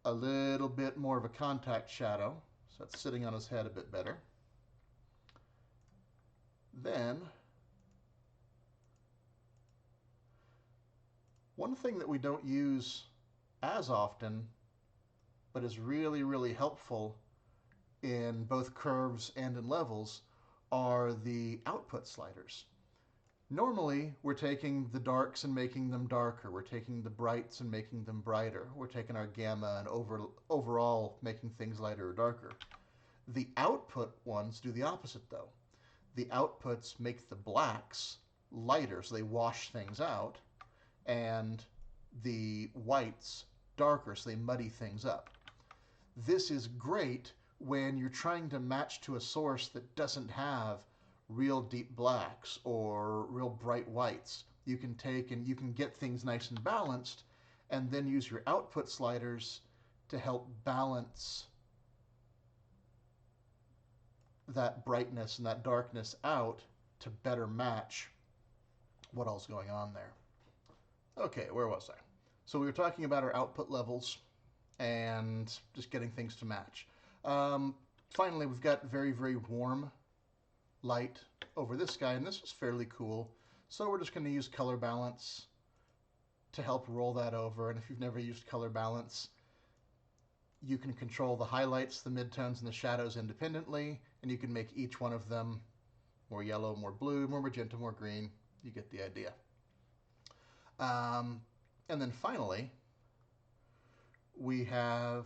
a little bit more of a contact shadow, so it's sitting on his head a bit better. Then, one thing that we don't use as often, but is really, really helpful in both curves and in levels, are the output sliders. Normally, we're taking the darks and making them darker. We're taking the brights and making them brighter. We're taking our gamma and overall making things lighter or darker. The output ones do the opposite, though. The outputs make the blacks lighter, so they wash things out, and the whites darker, so they muddy things up. This is great when you're trying to match to a source that doesn't have real deep blacks or real bright whites. You can take and you can get things nice and balanced, and then use your output sliders to help balance that brightness and that darkness out to better match what all's going on there. Okay, where was I? So we were talking about our output levels and just getting things to match. Finally, we've got very, very warm light over this guy, and this is fairly cool. So we're just going to use color balance to help roll that over. And if you've never used color balance, you can control the highlights, the midtones, and the shadows independently, and you can make each one of them more yellow, more blue, more magenta, more green. You get the idea. And then finally, we have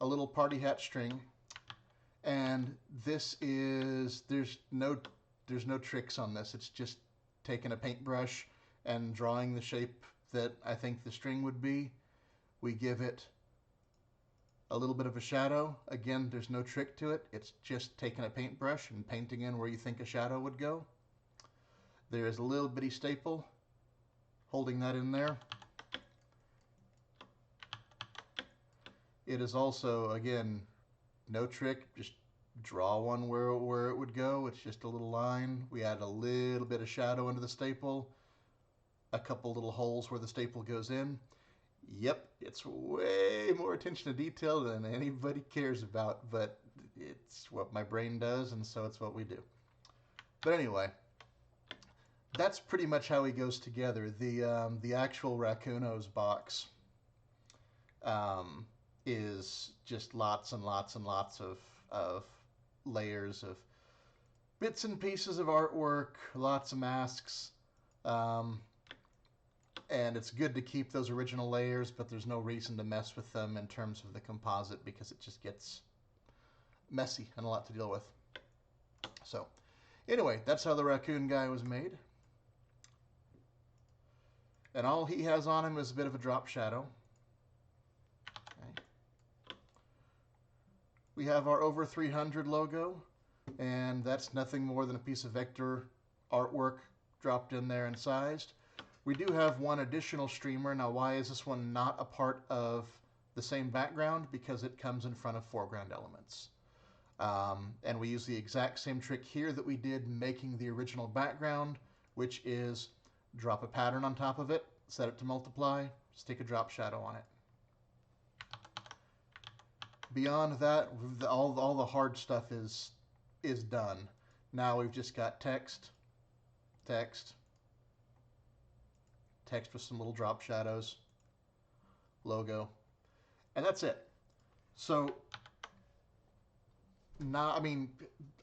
a little party hat string, and this is, there's no tricks on this. It's just taking a paintbrush and drawing the shape that I think the string would be. We give it a little bit of a shadow. Again, there's no trick to it. It's just taking a paintbrush and painting in where you think a shadow would go. There is a little bitty staple holding that in there. It is also, again, no trick, just draw one where it would go. It's just a little line. We add a little bit of shadow into the staple, a couple little holes where the staple goes in. Yep, it's way more attention to detail than anybody cares about, but it's what my brain does, and so it's what we do. But anyway, that's pretty much how he goes together. The actual Raccoonose box is just lots and lots and lots of layers of bits and pieces of artwork, lots of masks, and it's good to keep those original layers, but there's no reason to mess with them in terms of the composite because it just gets messy and a lot to deal with. So anyway, that's how the raccoon guy was made. And all he has on him is a bit of a drop shadow. Okay. We have our over 300 logo, and that's nothing more than a piece of vector artwork dropped in there and sized. We do have one additional streamer. Now, why is this one not a part of the same background? Because it comes in front of foreground elements. And we use the exact same trick here that we did making the original background, which is drop a pattern on top of it, set it to multiply, stick a drop shadow on it. Beyond that, all the hard stuff is done. Now we've just got text, text, text with some little drop shadows, logo, and that's it. So, I mean,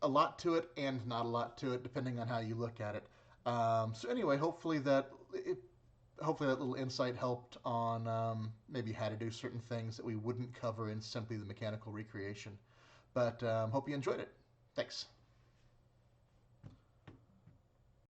a lot to it and not a lot to it, depending on how you look at it. So anyway, hopefully that little insight helped on maybe how to do certain things that we wouldn't cover in simply the mechanical recreation. But hope you enjoyed it. Thanks.